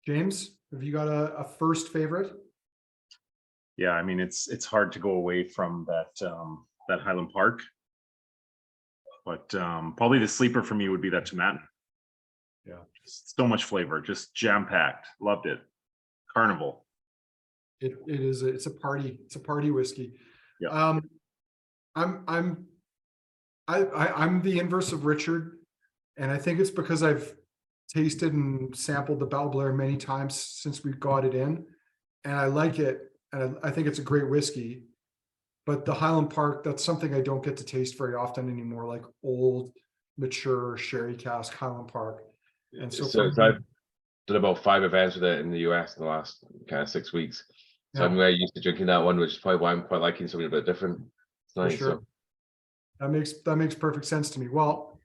Speaker 1: James, have you got a first favorite?
Speaker 3: Yeah, I mean it's hard to go away from that Highland Park, but probably the sleeper for me would be that Tomatin.
Speaker 1: Yeah,
Speaker 3: just so much flavor, just jam packed. Loved it. Carnival.
Speaker 1: It's a party whiskey.
Speaker 3: Yeah.
Speaker 1: I'm the inverse of Richard, and I think it's because I've tasted and sampled the Balblair many times since we got it in, and I like it, and I think it's a great whiskey. But the Highland Park, that's something I don't get to taste very often anymore, like old, mature sherry cask Highland Park. And so
Speaker 2: I've done about 5 events with it in the US in the last kind of 6 weeks. So I'm very used to drinking that one, which is probably why I'm quite liking something a bit different. It's
Speaker 1: For
Speaker 2: nice.
Speaker 1: sure.
Speaker 2: So
Speaker 1: That makes perfect sense to me. Well,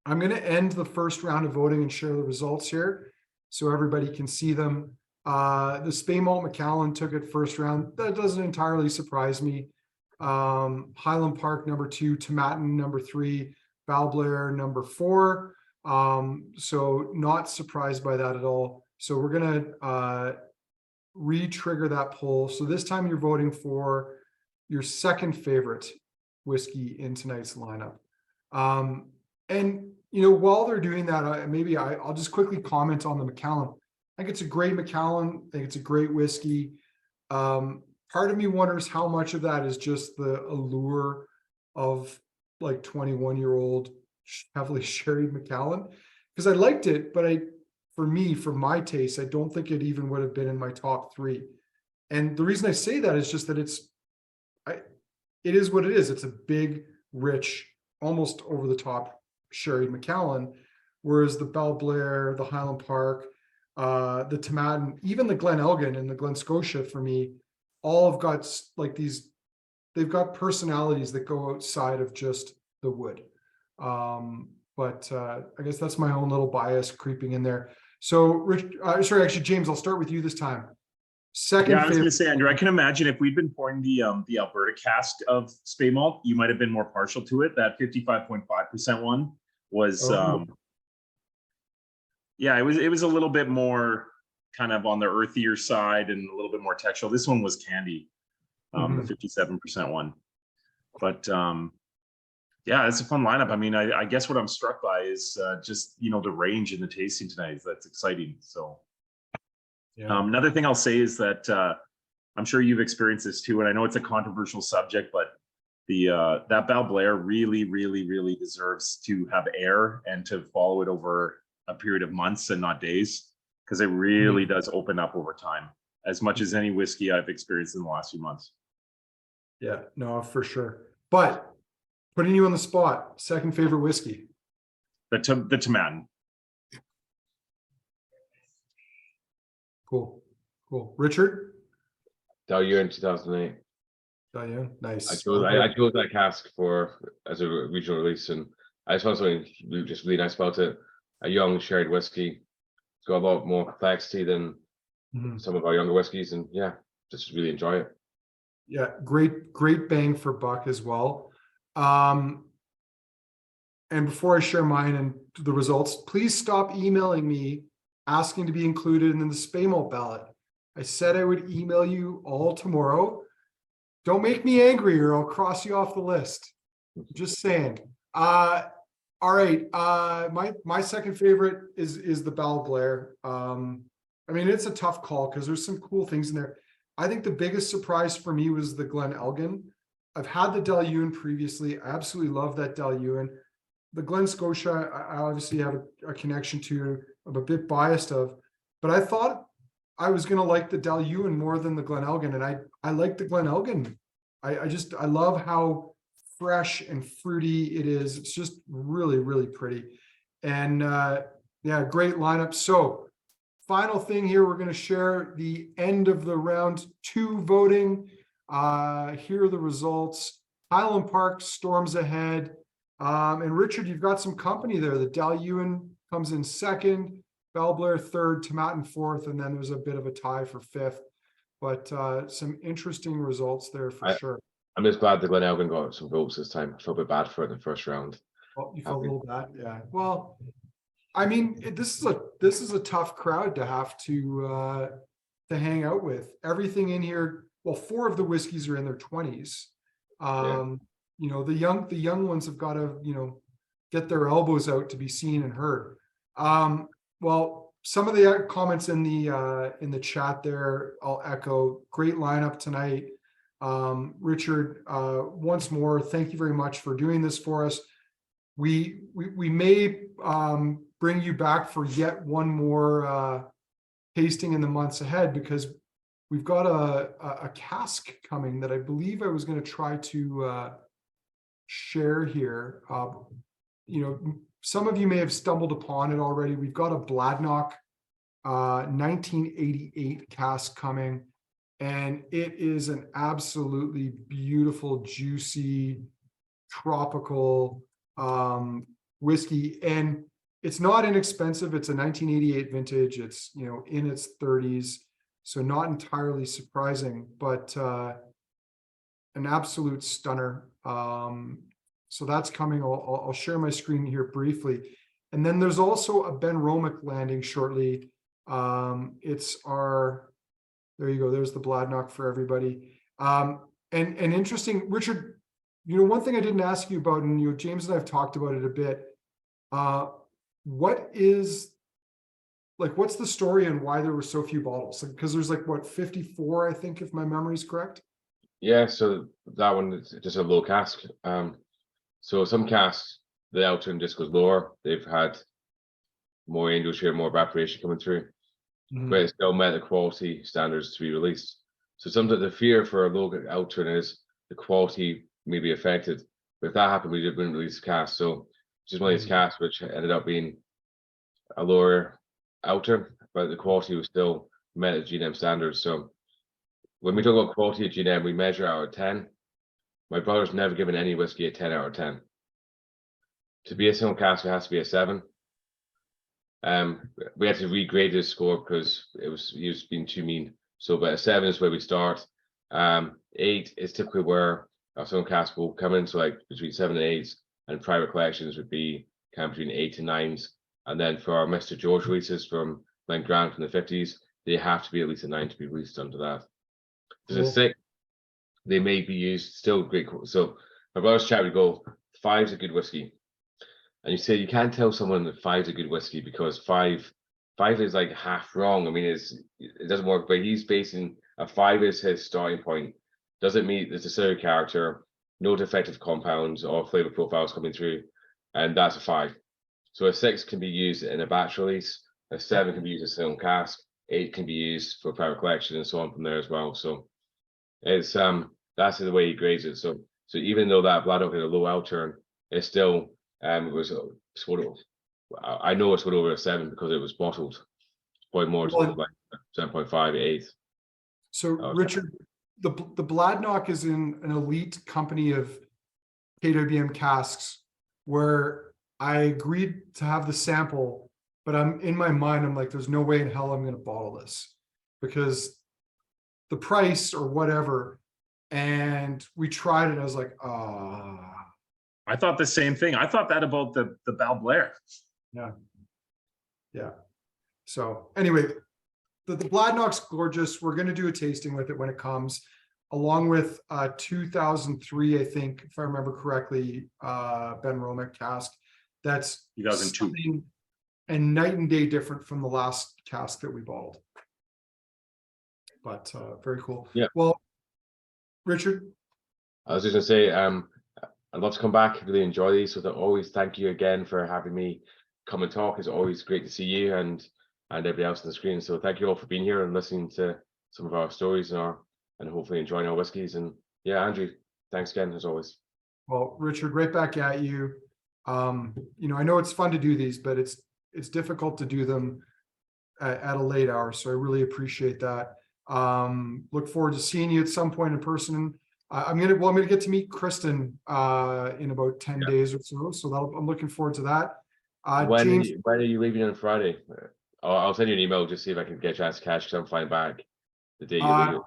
Speaker 1: I'm going to end the first round of voting and share the results here so everybody can see them. The Speymalt Macallan took it first round. That doesn't entirely surprise me. Highland Park number 2, Tomatin number 3, Balblair number 4. So not surprised by that at all. So we're gonna re-trigger that poll. So this time you're voting for your second favorite whiskey in tonight's lineup. And you know, while they're doing that, I'll just quickly comment on the Macallan. I think it's a great Macallan. I think it's a great whiskey. Part of me wonders how much of that is just the allure of like 21-year-old heavily sherried Macallan, because I liked it, but for my taste, I don't think it even would have been in my top 3. And the reason I say that is just that it is what it is. It's a big, rich, almost over the top sherried Macallan, whereas the Balblair, the Highland Park, the Tomatin, even the Glen Elgin and the Glen Scotia, for me, all have got like they've got personalities that go outside of just the wood. But I guess that's my own little bias creeping in there. So, sorry, actually, James, I'll start with you this time. Second
Speaker 3: Yeah, I was going
Speaker 1: favorite.
Speaker 3: to say, Andrew, I can imagine if we'd been pouring the Alberta cask of Speymalt, you might have been more partial to it. That 55.5% one was, yeah, it was a little bit more kind of on the earthier side and a little bit more textural. This one was candy, the 57% one. But yeah, it's a fun lineup. I mean, I guess what I'm struck by is just, you know, the range in the tasting tonight. That's exciting. So
Speaker 1: Yeah.
Speaker 3: another thing I'll say is that I'm sure you've experienced this too, and I know it's a controversial subject, but that Balblair really, really, really deserves to have air and to follow it over a period of months and not days, because it really does open up over time, as much as any whiskey I've experienced in the last few months.
Speaker 1: Yeah, no, for sure. But putting you on the spot, second favorite whiskey.
Speaker 3: The Tomatin.
Speaker 1: Cool. Richard?
Speaker 2: Dailuaine 2008.
Speaker 1: Dailuaine, nice.
Speaker 2: I chose that cask as a regional release, and I just found something just really nice about it. A young sherried whiskey. It's got a lot more complexity than some of our younger whiskeys, and yeah, just really enjoy it.
Speaker 1: Yeah, great bang for buck as well. And before I share mine and the results, please stop emailing me asking to be included in the Speymalt ballot. I said I would email you all tomorrow. Don't make me angry or I'll cross you off the list. Just saying. All right. My second favorite is the Balblair. I mean, it's a tough call because there's some cool things in there. I think the biggest surprise for me was the Glen Elgin. I've had the Dailuaine previously. I absolutely love that Dailuaine. The Glen Scotia, I obviously have a connection to, I'm a bit biased of, but I thought I was going to like the Dailuaine more than the Glen Elgin, and I like the Glen Elgin. I love how fresh and fruity it is. It's just really, really pretty. And yeah, great lineup. So final thing here, we're going to share the end of the round 2 voting. Here are the results. Highland Park storms ahead. And Richard, you've got some company there. The Dailuaine comes in second, Balblair third, Tomatin fourth, and then there's a bit of a tie for fifth. But some interesting results there for sure.
Speaker 2: I'm just glad the Glen Elgin got some votes this time. I felt a bit bad for it in the first round.
Speaker 1: Oh, you felt a little bad, yeah. Well, I mean, this is a tough crowd to have to hang out with. Everything in here. Well, 4 of the whiskeys are in their 20s. You know, the young ones have got to, you know, get their elbows out to be seen and heard. Well, some of the comments in the chat there, I'll echo. Great lineup tonight. Richard, once more, thank you very much for doing this for us. We may bring you back for yet one more tasting in the months ahead, because we've got a cask coming that I believe I was going to try to share here. You know, some of you may have stumbled upon it already. We've got a Bladnoch 1988 cask coming, and it is an absolutely beautiful, juicy, tropical whiskey. And it's not inexpensive. It's a 1988 vintage. It's, you know, in its 30s. So not entirely surprising, but an absolute stunner. So that's coming. I'll share my screen here briefly. And then there's also a Ben Romick landing shortly. It's our, there you go. There's the Bladnoch for everybody. And interesting, Richard, you know, one thing I didn't ask you about, and you know, James and I have talked about it a bit. What is, like, what's the story and why there were so few bottles? Because there's like, what, 54, I think, if my memory is correct.
Speaker 2: Yeah, so that one is just a low cask. So some casks, the outturn just goes lower. They've had more angel share, more evaporation coming through, but it still met the quality standards to be released. So sometimes the fear for a low outturn is the quality may be affected. But if that happened, we wouldn't release the cask. So just one of these casks which ended up being a lower outturn, but the quality was still met at GNM standards. So when we talk about quality at GNM, we measure out of 10. My brother's never given any whiskey a 10 out of 10. To be a single cask, it has to be a 7. We had to regrade his score because he was being too mean. So, but a 7 is where we start. 8 is typically where our single cask will come in. So, like between 7 and 8, and private collections would be kind of between 8 and 9s. And then for our Mr. George releases from Glen Grant from the 50s, they have to be at least a 9 to be released under that. There's a 6. They may be used still great. So my brother's chat would go, 5's a good whiskey. And you say you can't tell someone that 5's a good whiskey because 5 is like half wrong. I mean, it doesn't work, but he's basing a 5 is his starting point. Doesn't meet the distillery character, no defective compounds or flavor profiles coming through, and that's a 5. So a 6 can be used in a batch release, a 7 can be used as a single cask, 8 can be used for private collection and so on from there as well. So it's that's the way he grades it. So even though that Bladnoch had a low outturn, it's still it was sort of, I know it's over a 7 because it was bottled. Probably more towards like 7.5, 8.
Speaker 1: So Richard, the Bladnoch is in an elite company of KWM casks where I agreed to have the sample, but I'm in my mind, I'm like, there's no way in hell I'm going to bottle this because the price or whatever. And we tried it. I was like,
Speaker 3: I thought the same thing. I thought that about the Balblair.
Speaker 1: Yeah. So anyway, the Bladnoch's gorgeous. We're going to do a tasting with it when it comes, along with 2003, I think, if I remember correctly, Ben Romick cask. That's
Speaker 3: 2002.
Speaker 1: And night and day different from the last cask that we bottled. But very cool.
Speaker 2: Yeah.
Speaker 1: Well, Richard,
Speaker 2: I was just gonna say, I'd love to come back. Really enjoy these. So always thank you again for having me come and talk. It's always great to see you and everybody else on the screen. So thank you all for being here and listening to some of our stories and hopefully enjoying our whiskies. And yeah, Andrew, thanks again as always.
Speaker 1: Well, Richard, right back at you. You know, I know it's fun to do these, but it's difficult to do them at a late hour. So I really appreciate that. Look forward to seeing you at some point in person. I'm gonna get to meet Kristen in about 10 days or so. So I'm looking forward to that.
Speaker 2: When
Speaker 1: James,
Speaker 2: are you leaving on Friday? I'll send you an email just see if I can get a chance to catch because I'm flying back the day you leave.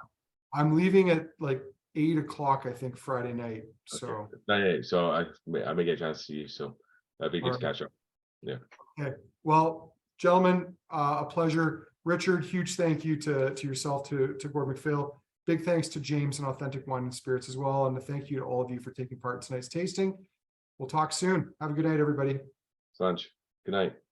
Speaker 1: I'm leaving at like 8 o'clock, I think, Friday night. So
Speaker 2: okay. 9, so I may get a chance to see you. So that'd be good to catch up. Yeah.
Speaker 1: Okay. Well, gentlemen, a pleasure. Richard, huge thank you to yourself, to Gordon MacPhail. Big thanks to James and Authentic Wine and Spirits as well. And a thank you to all of you for taking part in tonight's tasting. We'll talk soon. Have a good night, everybody.
Speaker 2: Lunch. Good night.